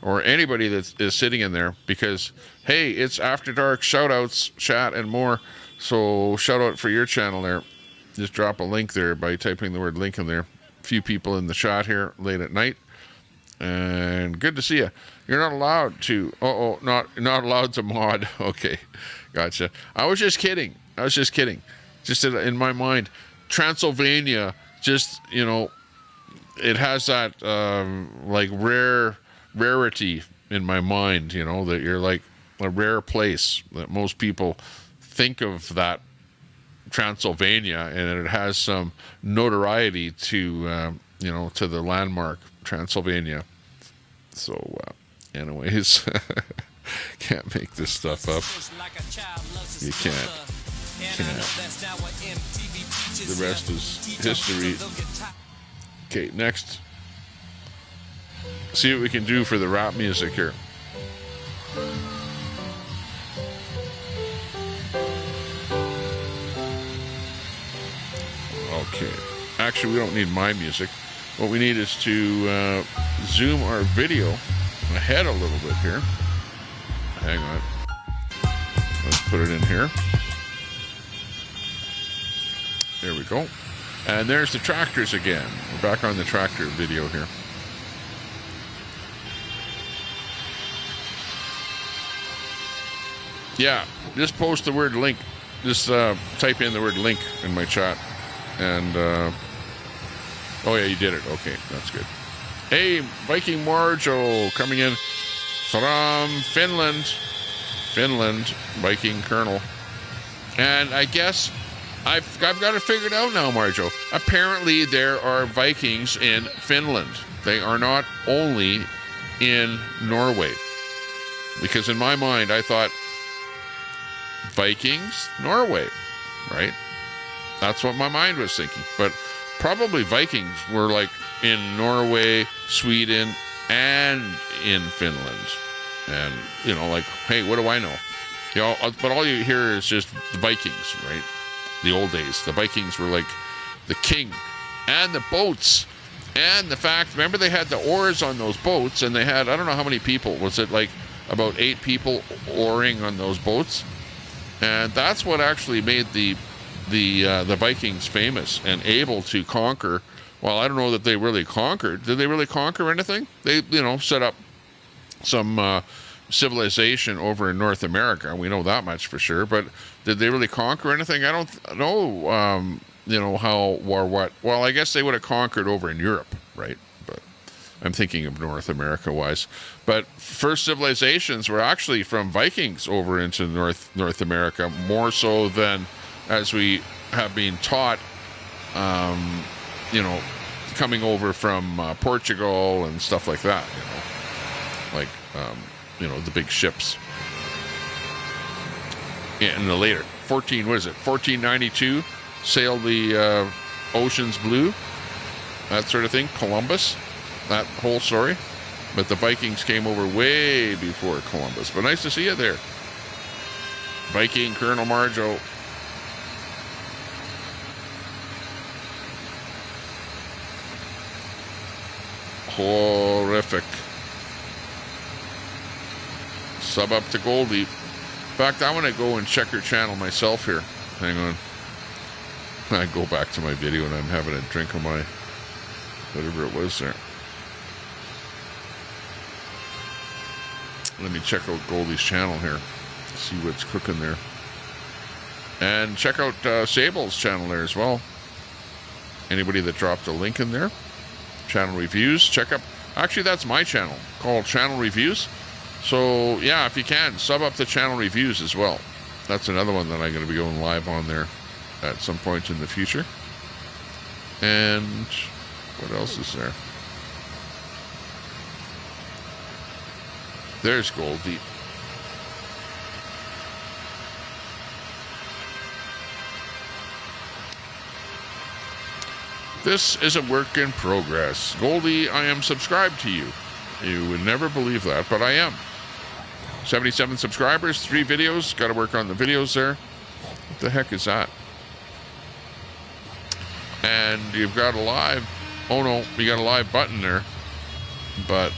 or anybody that is sitting in there, because hey, it's Afterdark, Shoutouts, chat, and more. So shout out for your channel there. Just drop a link there by typing the word link in there. A few people in the chat here late at night, and good to see you. You're not allowed to. Not allowed to mod. Okay, gotcha. I was just kidding. Just in my mind, Transylvania, just, it has that like rarity in my mind, that you're like a rare place, that most people think of that Transylvania, and it has some notoriety to, to the landmark Transylvania. So, anyways, can't make this stuff up. You can't. The rest is history. Okay, next. See what we can do for the rap music here. Okay. Actually, we don't need my music. What we need is to zoom our video ahead a little bit here. Hang on. Let's put it in here. There we go. And there's the tractors again. We're back on the tractor video here. Yeah, just post the word link. Just type in the word link in my chat. And, oh yeah, you did it. Okay, that's good. Hey, Viking Marjo coming in from Finland. Finland, Viking Colonel. And I guess I've got it figured out now, Marjo. Apparently there are Vikings in Finland. They are not only in Norway. Because in my mind, I thought Vikings, Norway, right? That's what my mind was thinking. But probably Vikings were like in Norway, Sweden, and in Finland. And, you know, like, hey, what do I know? You know, but all you hear is just the Vikings, right? The old days. The Vikings were like the king. And the boats. And the fact, remember they had the oars on those boats, and they had, I don't know how many people. Was it like about 8 people oaring on those boats? And that's what actually made the Vikings famous and able to conquer. Well, I don't know that they really conquered. Did they really conquer anything? They, you know, set up some civilization over in North America. We know that much for sure. But did they really conquer anything? I don't know, you know, how or what. Well, I guess they would have conquered over in Europe, right? But I'm thinking of North America-wise. But first civilizations were actually from Vikings over into North America, more so than as we have been taught, you know, coming over from Portugal and stuff like that, you know, like, you know, the big ships. In the later, 1492, sailed the oceans blue, that sort of thing, Columbus, that whole story. But the Vikings came over way before Columbus. But nice to see you there, Viking Colonel Marjo. Horrific. Sub up to Goldie. In fact, I want to go and check her channel myself here. Hang on. I go back to my video and I'm having a drink of my whatever it was there. Let me check out Goldie's channel here. See what's cooking there. And check out Sable's channel there as well. Anybody that dropped a link in there. Channel reviews. Check up. Actually, that's my channel called Channel Reviews. So, yeah, if you can, sub up to Channel Reviews as well. That's another one that I'm going to be going live on there at some point in the future. And what else is there? There's Goldie. This is a work in progress. Goldie, I am subscribed to you. You would never believe that, but I am. 77 subscribers, 3 videos. Got to work on the videos there. What the heck is that? And you've got a live... Oh, no. You got a live button there. But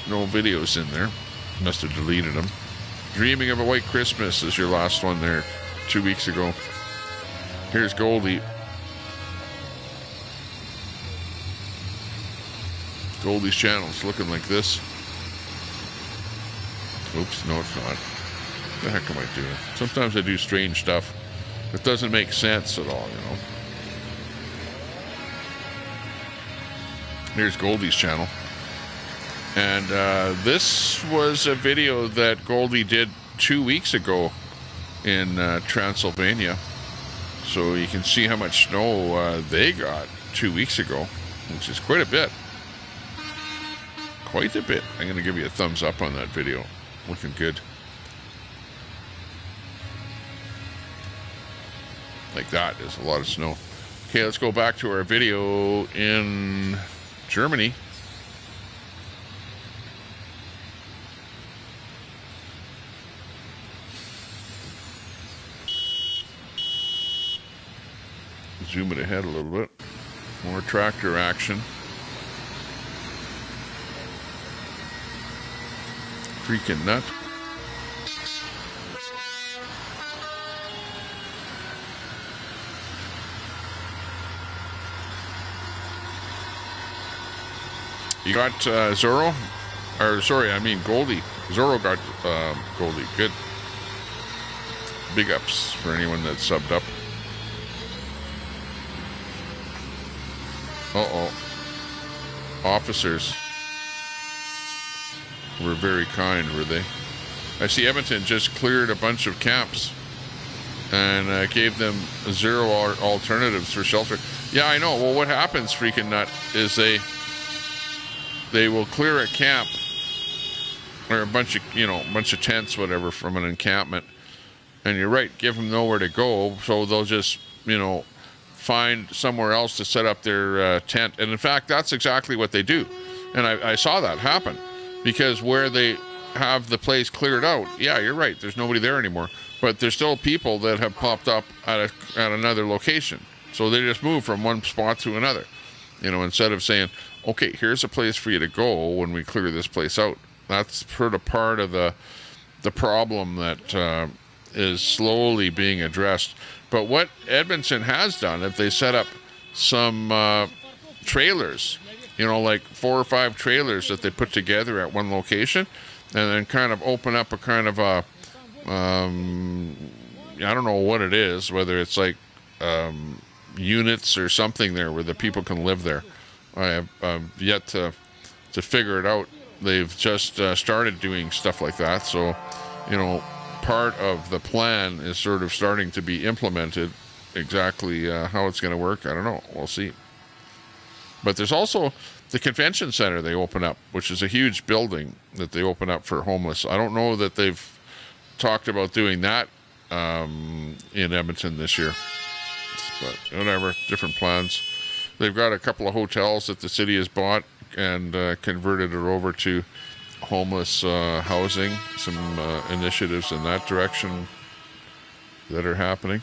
no videos in there. Must have deleted them. Dreaming of a White Christmas is your last one there 2 weeks ago. Here's Goldie. Goldie's channel is looking like this. Oops, no, it's not. What the heck am I doing? Sometimes I do strange stuff. It doesn't make sense at all, you know. Here's Goldie's channel. And this was a video that Goldie did 2 weeks ago in Transylvania. So you can see how much snow they got 2 weeks ago, which is quite a bit. Quite a bit. I'm going to give you a thumbs up on that video. Looking good. Like that is a lot of snow. Okay, let's go back to our video in Germany. Zoom it ahead a little bit. More tractor action. Freaking nut. You got Zorro? Or sorry, I mean Goldie. Zorro got Goldie. Good. big ups for anyone that subbed up. Uh-oh. Officers were very kind, were they? I see Edmonton just cleared a bunch of camps and gave them 0 alternatives for shelter. Yeah, I know. Well, what happens, freaking nut, is they will clear a camp or a bunch of tents, whatever, from an encampment. And you're right, give them nowhere to go, so they'll just, find somewhere else to set up their tent. And in fact, that's exactly what they do. And I saw that happen, because where they have the place cleared out, yeah, you're right, there's nobody there anymore, but there's still people that have popped up at another location. So they just move from one spot to another, instead of saying, okay, here's a place for you to go when we clear this place out. That's sort of part of the problem that is slowly being addressed. But what Edmonton has done, if they set up some trailers, like 4 or 5 trailers that they put together at one location, and then kind of open up a kind of a, I don't know what it is, whether it's like units or something there where the people can live there. I have yet to figure it out. They've just started doing stuff like that. So, part of the plan is sort of starting to be implemented. Exactly how it's going to work, I don't know. We'll see. But there's also the convention center they open up, which is a huge building that they open up for homeless. I don't know that they've talked about doing that in Edmonton this year. But whatever, different plans. They've got a couple of hotels that the city has bought and converted it over to homeless housing. Some initiatives in that direction that are happening.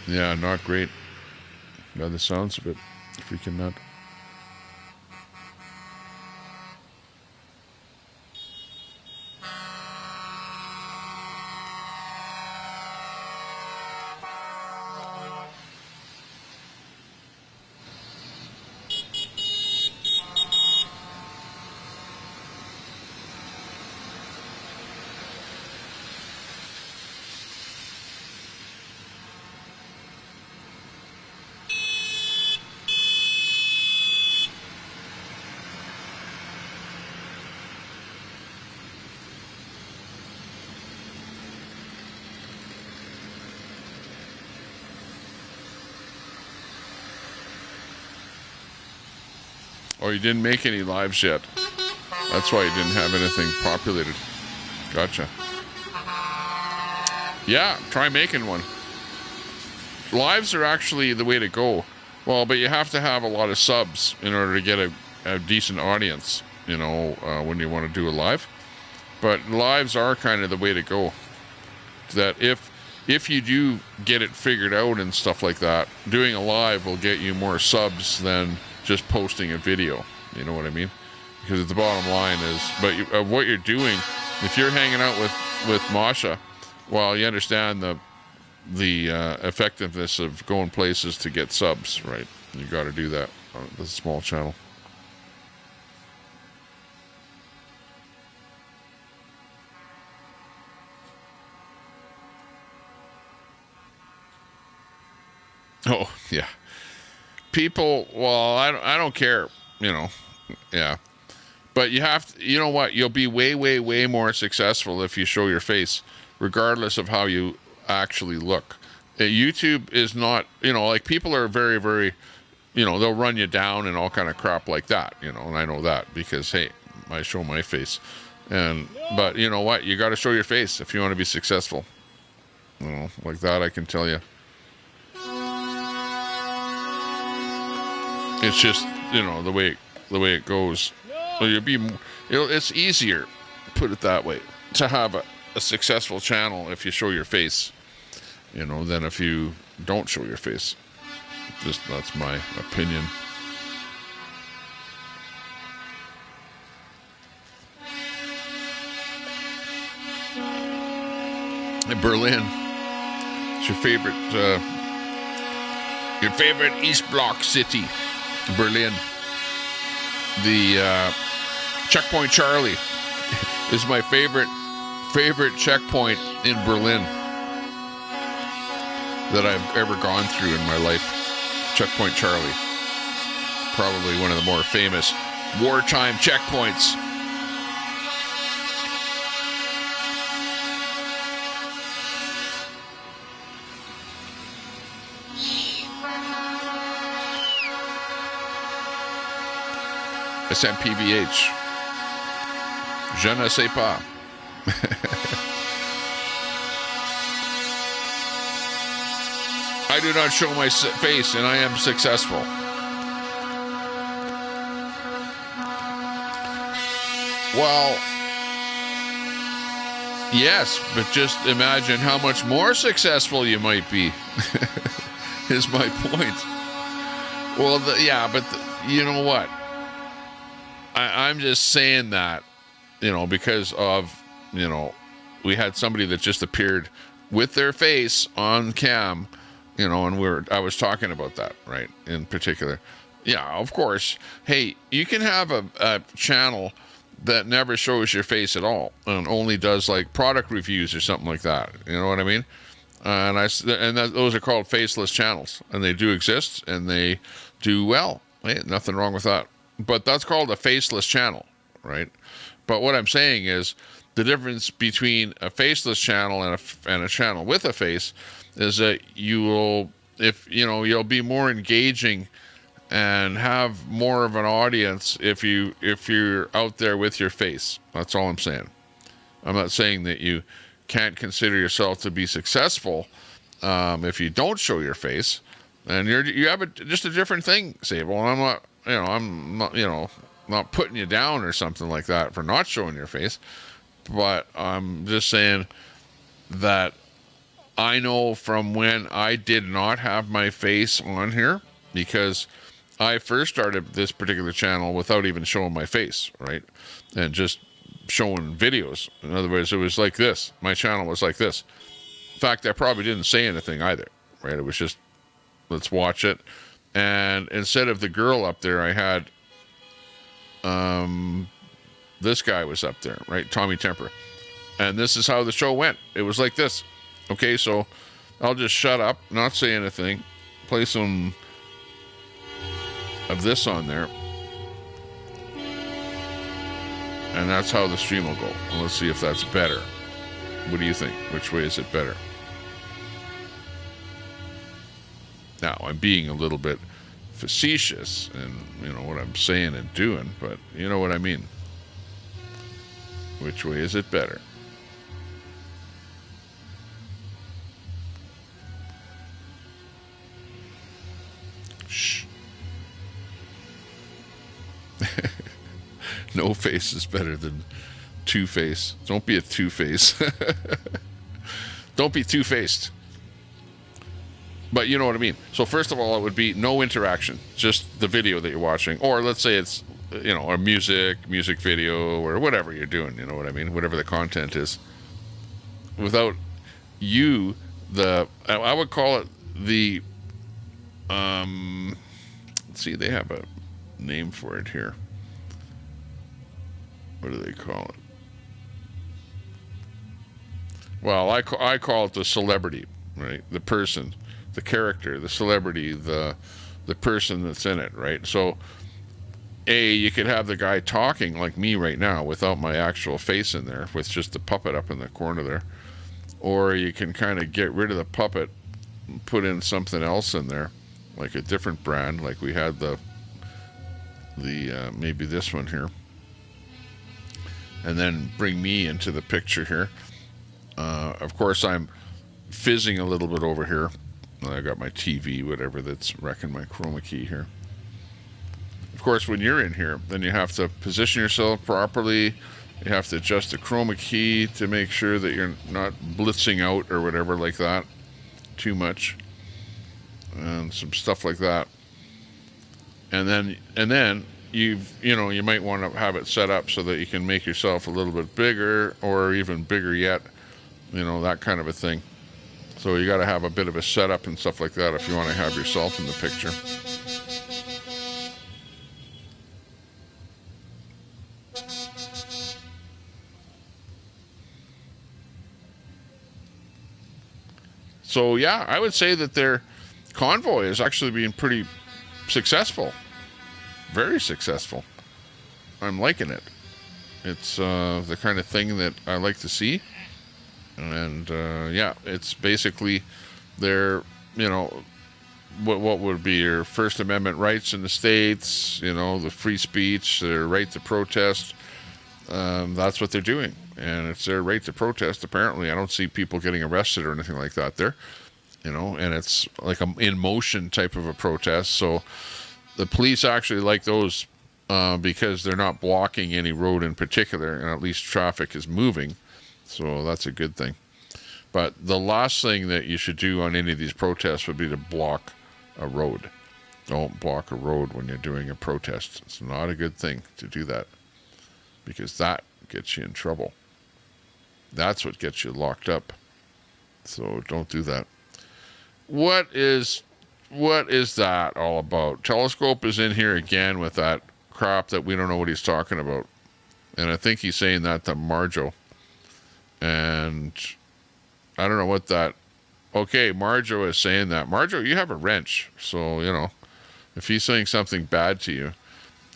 Yeah, not great. By the sounds of it, freaking nut. Oh, you didn't make any lives yet. That's why you didn't have anything populated. Gotcha. Yeah, try making one. Lives are actually the way to go. Well, but you have to have a lot of subs in order to get a decent audience, when you want to do a live. But lives are kind of the way to go. That if you do get it figured out and stuff like that, doing a live will get you more subs than just posting a video. You know what I mean? Because the bottom line is, but what you're doing, if you're hanging out with Masha, well, you understand the effectiveness of going places to get subs, right? You got to do that on the small channel. Oh, yeah. People, well, I don't care, yeah. But you have to, you know what? You'll be way, way, way more successful if you show your face, regardless of how you actually look. YouTube is not, like people are very, very, they'll run you down and all kind of crap like that, and I know that because, hey, I show my face. But you know what? You got to show your face if you want to be successful. Like that, I can tell you. It's just, the way it goes. Well, it's easier, put it that way, to have a successful channel if you show your face, than if you don't show your face. Just, that's my opinion. in Berlin. It's your favorite East Bloc city, Berlin. The Checkpoint Charlie is my favorite checkpoint in Berlin that I've ever gone through in my life. Checkpoint Charlie. Probably one of the more famous wartime checkpoints. SMPBH. Je ne sais pas. I do not show my face, and I am successful. Well, yes, but just imagine how much more successful you might be, is my point. Well, but you know what? I'm just saying that, because of, we had somebody that just appeared with their face on cam, and I was talking about that, right, in particular. Yeah, of course. Hey, you can have a channel that never shows your face at all and only does like product reviews or something like that. You know what I mean? Those are called faceless channels, and they do exist, and they do well. Hey, nothing wrong with that. But that's called a faceless channel, right? But what I'm saying is the difference between a faceless channel and a channel with a face is that you'll be more engaging and have more of an audience if you're out there with your face. That's all I'm saying. I'm not saying that you can't consider yourself to be successful if you don't show your face, and you have just a different thing, Sable. And I'm not putting you down or something like that for not showing your face, but I'm just saying that I know from when I did not have my face on here, because I first started this particular channel without even showing my face, right? And just showing videos. In other words, it was like this. My channel was like this. In fact, I probably didn't say anything either, right? It was just, let's watch it. And instead of the girl up there, I had this guy was up there, right? Tommy Temper. And this is how the show went. It was like this. Okay, so I'll just shut up, not say anything, play some of this on there. And that's how the stream will go. And let's see if that's better. What do you think? Which way is it better? Now, I'm being a little bit facetious in, what I'm saying and doing, but you know what I mean. Which way is it better? Shh. No face is better than two-face. Don't be a two-face. Don't be two-faced. But you know what I mean. So first of all, it would be no interaction, just the video that you're watching. Or let's say it's, a music video or whatever you're doing, you know what I mean? Whatever the content is. Without you, I would call it the, let's see, they have a name for it here. What do they call it? Well, I call it the celebrity, right? The person, the character, the celebrity, the person that's in it, right? So, you could have the guy talking like me right now without my actual face in there, with just the puppet up in the corner there. Or you can kind of get rid of the puppet and put in something else in there, like a different brand, like we had the maybe this one here. And then bring me into the picture here. Of course, I'm fizzing a little bit over here. I got my TV, whatever, that's wrecking my chroma key here. Of course, when you're in here, then you have to position yourself properly. You have to adjust the chroma key to make sure that you're not blitzing out or whatever like that too much. And some stuff like that. And then you might want to have it set up so that you can make yourself a little bit bigger, or even bigger yet, you know, that kind of a thing. So you got to have a bit of a setup and stuff like that if you want to have yourself in the picture. So yeah, I would say that their convoy is actually being pretty successful. Very successful. I'm liking it. It's the kind of thing that I like to see. And yeah, it's basically their, you know, what would be your First Amendment rights in the States, you know, the free speech, their right to protest. That's what they're doing. And it's their right to protest, apparently. I don't see people getting arrested or anything like that there, you know, and it's like a in motion type of a protest. So the police actually like those because they're not blocking any road in particular, and at least traffic is moving. So that's a good thing. But the last thing that you should do on any of these protests would be to block a road. Don't block a road when you're doing a protest. It's not a good thing to do that, because that gets you in trouble. That's what gets you locked up. So don't do that. What is that all about? Telescope is in here again with that crap that we don't know what he's talking about. And I think he's saying that to Marjo. And I don't know what that... Okay, Marjo is saying that. Marjo, you have a wrench. So, you know, if he's saying something bad to you,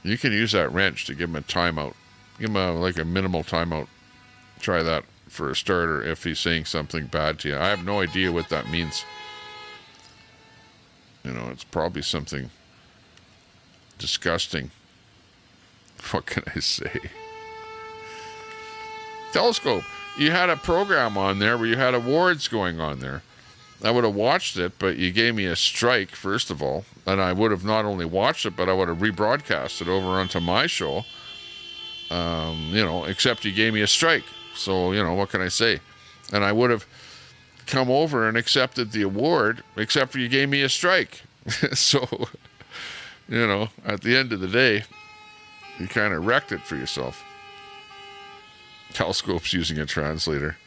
you can use that wrench to give him a timeout. Give him a minimal timeout. Try that for a starter if he's saying something bad to you. I have no idea what that means. You know, it's probably something disgusting. What can I say? Telescope, you had a program on there where you had awards going on there. I would have watched it, but you gave me a strike, first of all. And I would have not only watched it, but I would have rebroadcast it over onto my show. You know, except you gave me a strike. So, you know, what can I say? And I would have come over and accepted the award, except for you gave me a strike. So, you know, at the end of the day, you kind of wrecked it for yourself. Telescope's using a translator.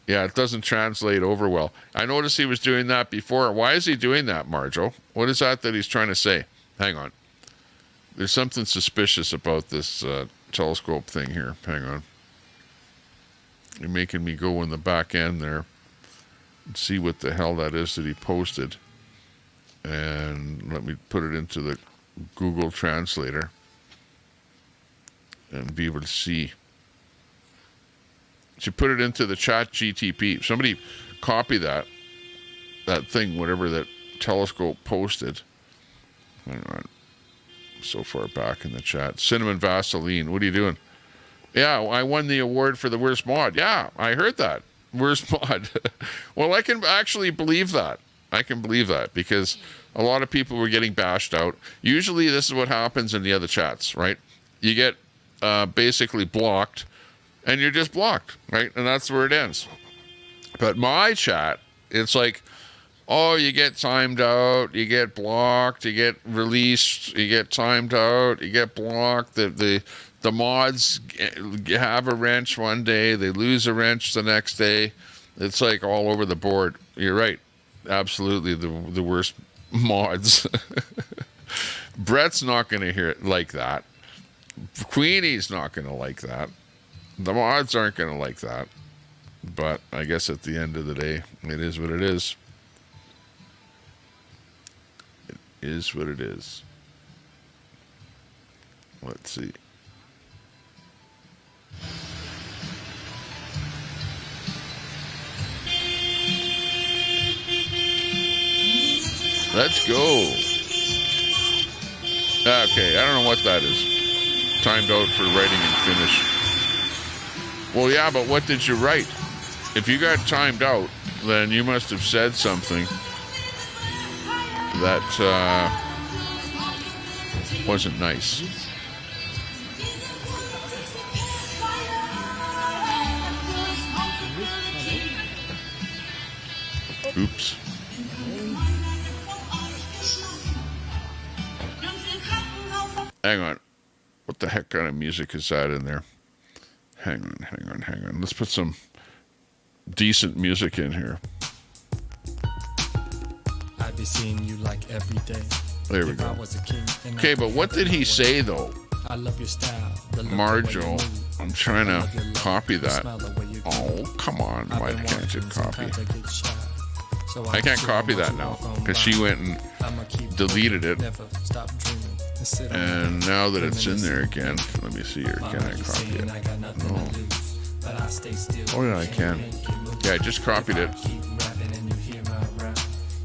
Yeah, it doesn't translate over well. I noticed he was doing that before. Why is he doing that, Marjo? What is that he's trying to say? Hang on. There's something suspicious about this telescope thing here. Hang on. You're making me go in the back end there and see what the hell that is that he posted. And let me put it into the Google Translator and be able to see. You put it into the chat GTP. Somebody copy that thing, whatever that telescope posted. Hang on. So far back in the chat. Cinnamon Vaseline, what are you doing? Yeah, I won the award for the worst mod. Yeah, I heard that. Worst mod. Well, I can actually believe that. I can believe that because a lot of people were getting bashed out. Usually this is what happens in the other chats, right? You get basically blocked and you're just blocked, right? And that's where it ends. But my chat, it's like, oh, you get timed out, you get blocked, you get released, you get timed out, you get blocked. The mods have a wrench one day, they lose a wrench the next day. It's like all over the board. You're right. Absolutely the worst mods. Brett's not going to hear it like that. Queenie's not going to like that. The mods aren't going to like that. But I guess at the end of the day, it is what it is. It is what it is. Let's see. Let's go. Okay, I don't know what that is. Timed out for writing and finish. Well, yeah, but what did you write? If you got timed out, then you must have said something that wasn't nice. Oops. Hang on. What the heck kind of music is that in there? Hang on. Let's put some decent music in here. I'd be seeing you like every day. There we If I go. was a king and I Okay, could but what have did it he my say way. though? I love your style. The look, the way you Marjo, move. I'm trying I to love your love, copy the that. smell, the way you Oh, groove. come on. I've Why been can't it watching, copy? sometimes I get shy. So I can't chill copy and watch that you now walk on because by. she went and I'ma keep deleted going, it. never stop dreaming, and sit on And my now that bed, it's in there again, reminiscing. let me see here. Can I Mama, you copy saying it? I got nothing No. to lose, but I stay still. Oh yeah, I can. Yeah, I just copied it. Keep rapping and you hear my rap.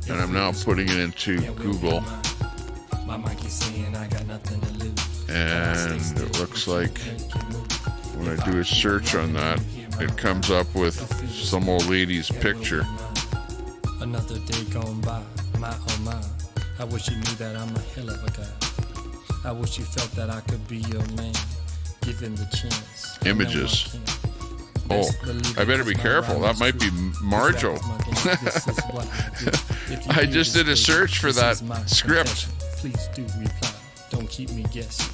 And I'm now putting it into Google. My monkey saying I got nothing to lose. And it looks like when I do a search on that, it comes up with some old lady's picture. Another day gone by, my oh my. I wish you knew that I'm a hell of a guy. I wish you felt that I could be your man, given the chance. I know I Images. can. Oh, Best believe I it, better be 'cause my careful. rhyme That is might be true. Marjo. This rap is my game. This is what I do. If you I hear just this, did a baby, search for this that is my script. confession. Please do reply. Don't keep me guessing.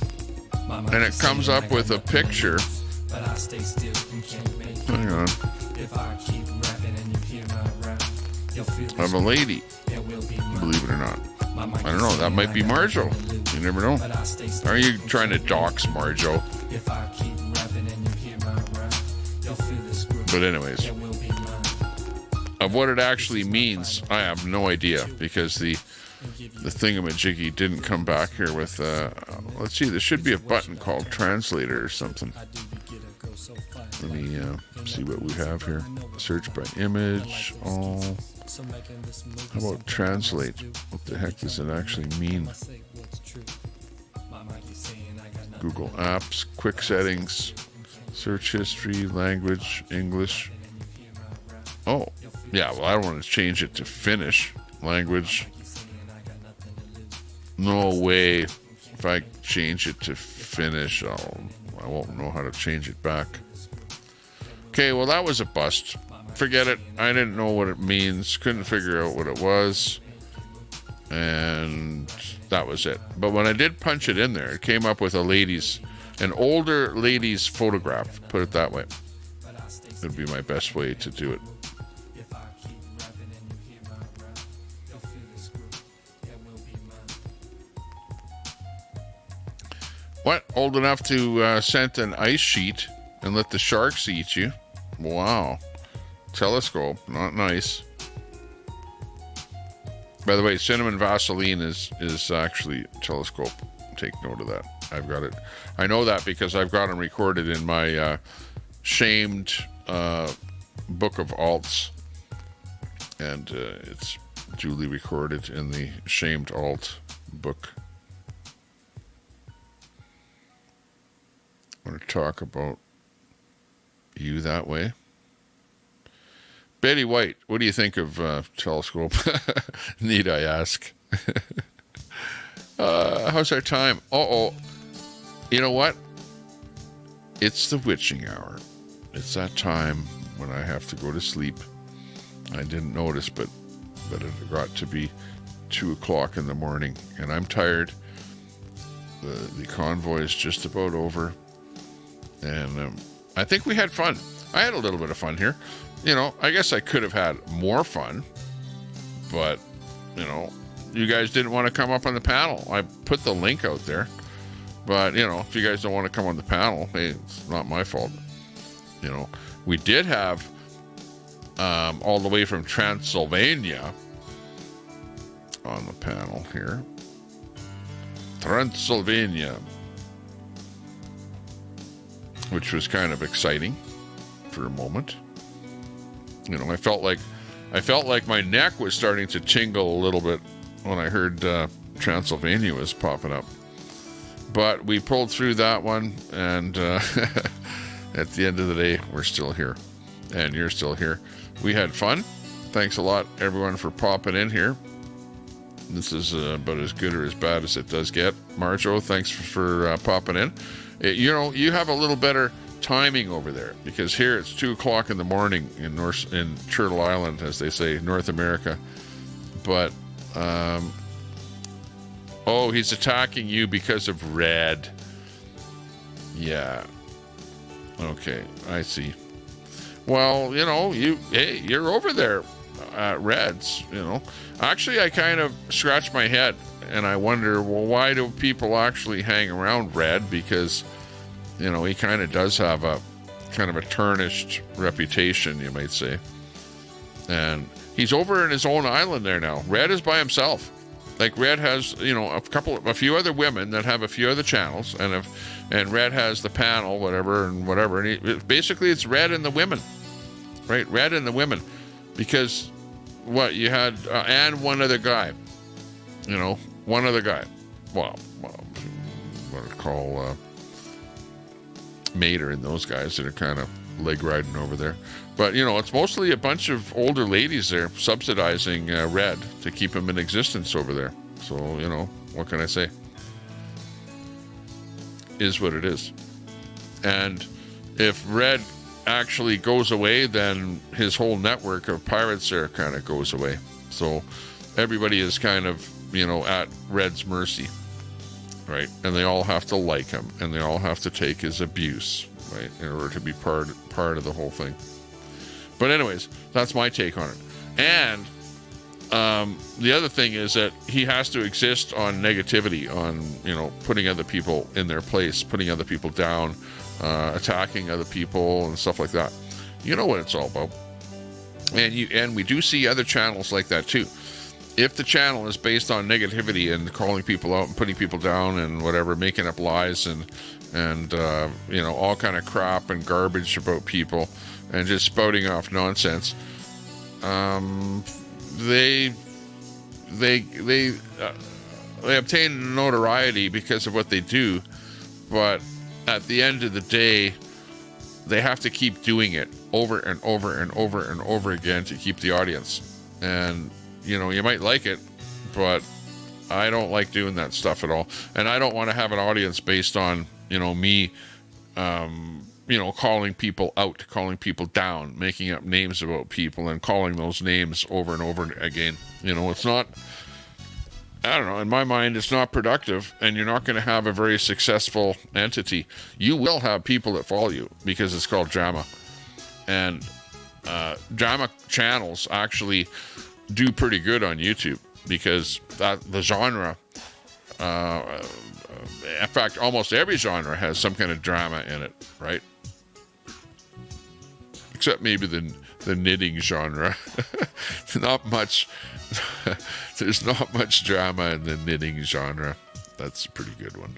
My And it comes saying I up got with a nothing to picture. lose, but I stay still and can't make it. Hang on. If I keep rapping and you hear my rap, you'll feel Of a lady, there will be mine. believe it or not. My I don't know. That might be Marjo. You never know. But I stay still Are you and trying to can't dox Marjo? make it. If I keep rapping and you hear my rap, you'll feel this groove. But anyways, There will be mine. of what it actually means, I have no idea because the thingamajiggy didn't come back here with. Let's see. There should be a button called translator or something. I do be get a go so fine. Let me see what we have here. Search by image. Oh, So making this movie how about something translate? I must do. What the heck does it actually mean? I say what's true. My monkey saying I got nothing Google Apps, quick settings, search history, language, English. Oh, yeah. Well, I don't want to change it to Finnish language. No way. If I change it to Finnish, I won't know how to change it back. Okay, well, that was a bust. Forget it. I didn't know what it means. Couldn't figure out what it was. And that was it. But when I did punch it in there, it came up with an older lady's photograph. Put it that way. It would be my best way to do it. If I keep rapping and you hear my rap, you'll feel this groove. There will be mine. What? Old enough to scent an ice sheet and let the sharks eat you? Wow. Telescope. Not nice. By the way, cinnamon Vaseline is actually telescope. Take note of that. I've got it. I know that because I've got them recorded in my shamed book of alts. And it's duly recorded in the shamed alt book. I want to talk about you that way. Betty White, what do you think of telescope? Need I ask? How's our time? Uh-oh. You know what? It's the witching hour. It's that time when I have to go to sleep. I didn't notice, but it got to be 2 o'clock in the morning, and I'm tired. The convoy is just about over, and I think we had fun. I had a little bit of fun here. You know, I guess I could have had more fun, but, you know, you guys didn't want to come up on the panel. I put the link out there, but, you know, if you guys don't want to come on the panel, hey, it's not my fault. You know, we did have all the way from Transylvania on the panel here. Transylvania, which was kind of exciting for a moment. You know, I felt like my neck was starting to tingle a little bit when I heard Transylvania was popping up. But we pulled through that one, and at the end of the day, we're still here, and you're still here. We had fun. Thanks a lot, everyone, for popping in here. This is about as good or as bad as it does get. Marjo, thanks for popping in. You know, you have a little better timing over there, because here it's 2 o'clock in the morning in Turtle Island, as they say, North America. But oh, he's attacking you because of red. Yeah. Okay, I see. well, you're over there at Reds, Actually, I kind of scratch my head and I wonder, well, why do people actually hang around Red? Because, he kind of does have a kind of a tarnished reputation, you might say. And he's over in his own island there now. Red is by himself. Like, Red has, a few other women that have a few other channels, and Red has the panel, whatever. And basically it's Red and the women, right? Red and the women, because you had and one other guy, one other guy. Well, what I call Mater and those guys that are kind of leg riding over there. But, it's mostly a bunch of older ladies there subsidizing Red to keep him in existence over there. So, what can I say? Is what it is. And if Red actually goes away, then his whole network of pirates there kind of goes away. So everybody is kind of, at Red's mercy, right? And they all have to like him, and they all have to take his abuse, right, in order to be part of the whole thing. But anyways, that's my take on it. And the other thing is that he has to exist on negativity, on, putting other people in their place, putting other people down, attacking other people and stuff like that. You know what it's all about. And we do see other channels like that too. If the channel is based on negativity and calling people out and putting people down and whatever, making up lies and all kind of crap and garbage about people and just spouting off nonsense, they obtain notoriety because of what they do, but at the end of the day, they have to keep doing it over and over and over and over again to keep the audience. And you might like it, but I don't like doing that stuff at all. And I don't want to have an audience based on, me, calling people out, calling people down, making up names about people and calling those names over and over again. It's not, I don't know, in my mind, it's not productive, and you're not going to have a very successful entity. You will have people that follow you because it's called drama. And drama channels actually do pretty good on YouTube because the genre, in fact, almost every genre has some kind of drama in it, right? Except maybe the knitting genre. Not much. There's not much drama in the knitting genre. That's a pretty good one.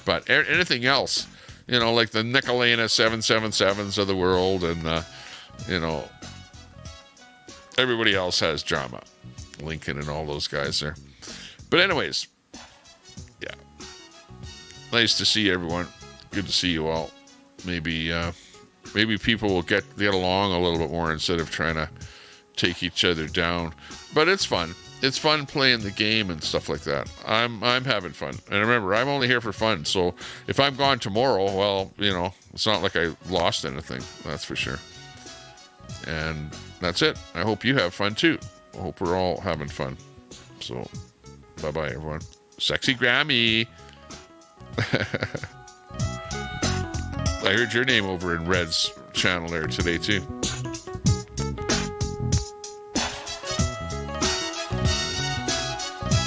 But anything else, like the Nicolena 777s of the world, and everybody else has drama. Lincoln and all those guys there. But anyways, yeah. Nice to see everyone. Good to see you all. Maybe people will get along a little bit more instead of trying to take each other down. But it's fun. It's fun playing the game and stuff like that. I'm having fun. And remember, I'm only here for fun. So if I'm gone tomorrow, well, it's not like I lost anything. That's for sure. And that's it. I hope you have fun too. I hope we're all having fun. So, bye-bye, everyone. Sexy Grammy. I heard your name over in Red's channel there today too.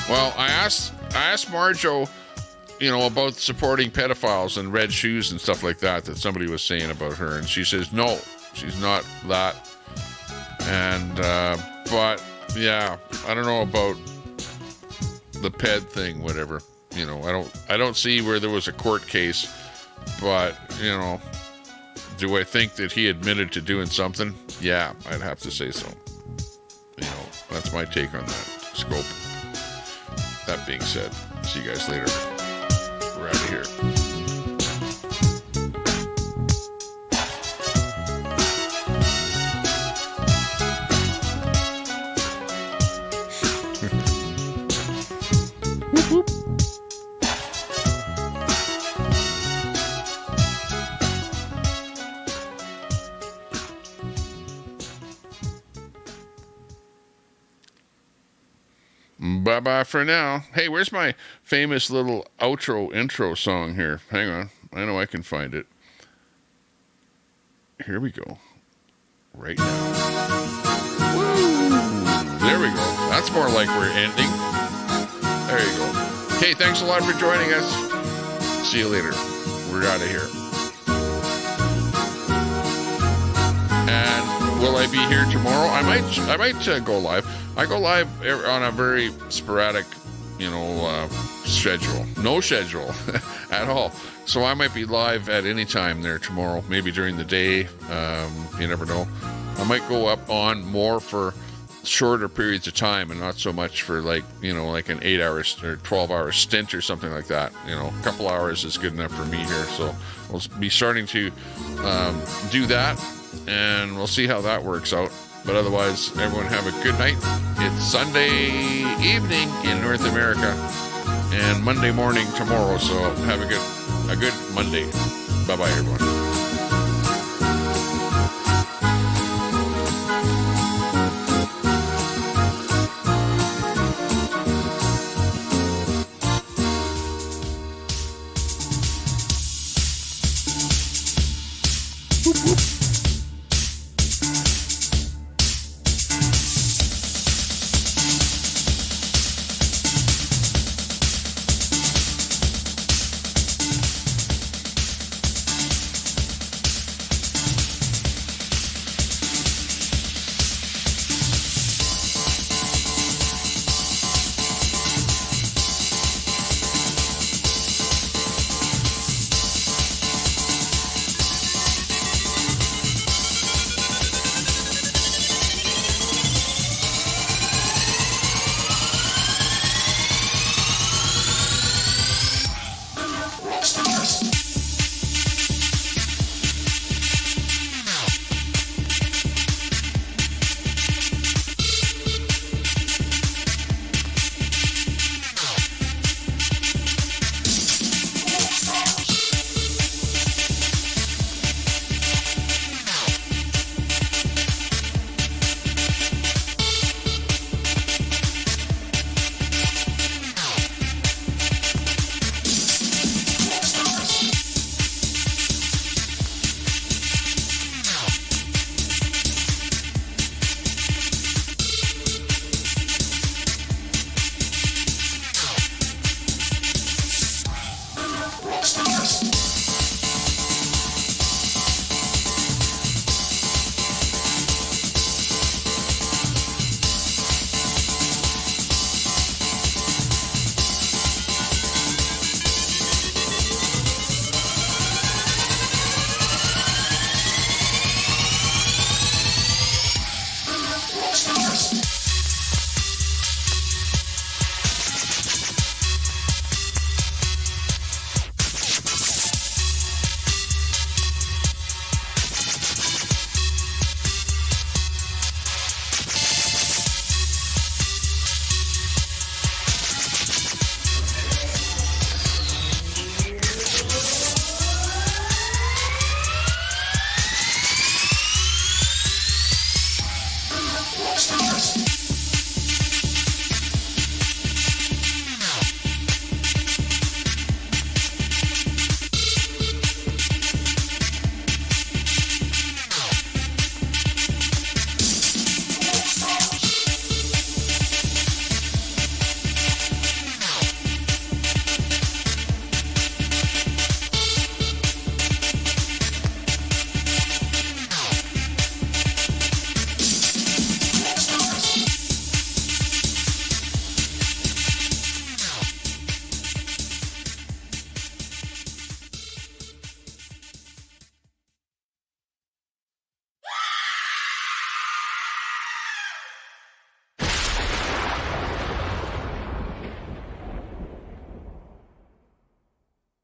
Well, I asked Marjo, about supporting pedophiles and red shoes and stuff like that somebody was saying about her, and she says no, she's not that. And but yeah, I don't know about the ped thing, whatever. I don't see where there was a court case, but do I think that he admitted to doing something? Yeah, I'd have to say so. That's my take on that scope. That being said, see you guys later. We're out of here. Bye-bye for now. Hey, where's my famous little intro song here? Hang on. I know I can find it. Here we go. right now. Woo! There we go. That's more like we're ending. There you go. Okay, thanks a lot for joining us. See you later. We're out of here. And will I be here tomorrow? I might go live. I go live on a very sporadic, schedule. No schedule at all. So I might be live at any time there tomorrow. Maybe during the day. You never know. I might go up on more for shorter periods of time and not so much for like an 8 hours or 12 hour stint or something like that. A couple hours is good enough for me here. So we'll be starting to do that, and we'll see how that works out. But otherwise, everyone have a good night. It's Sunday evening in North America and Monday morning tomorrow. So have a good Monday. Bye-bye, everyone.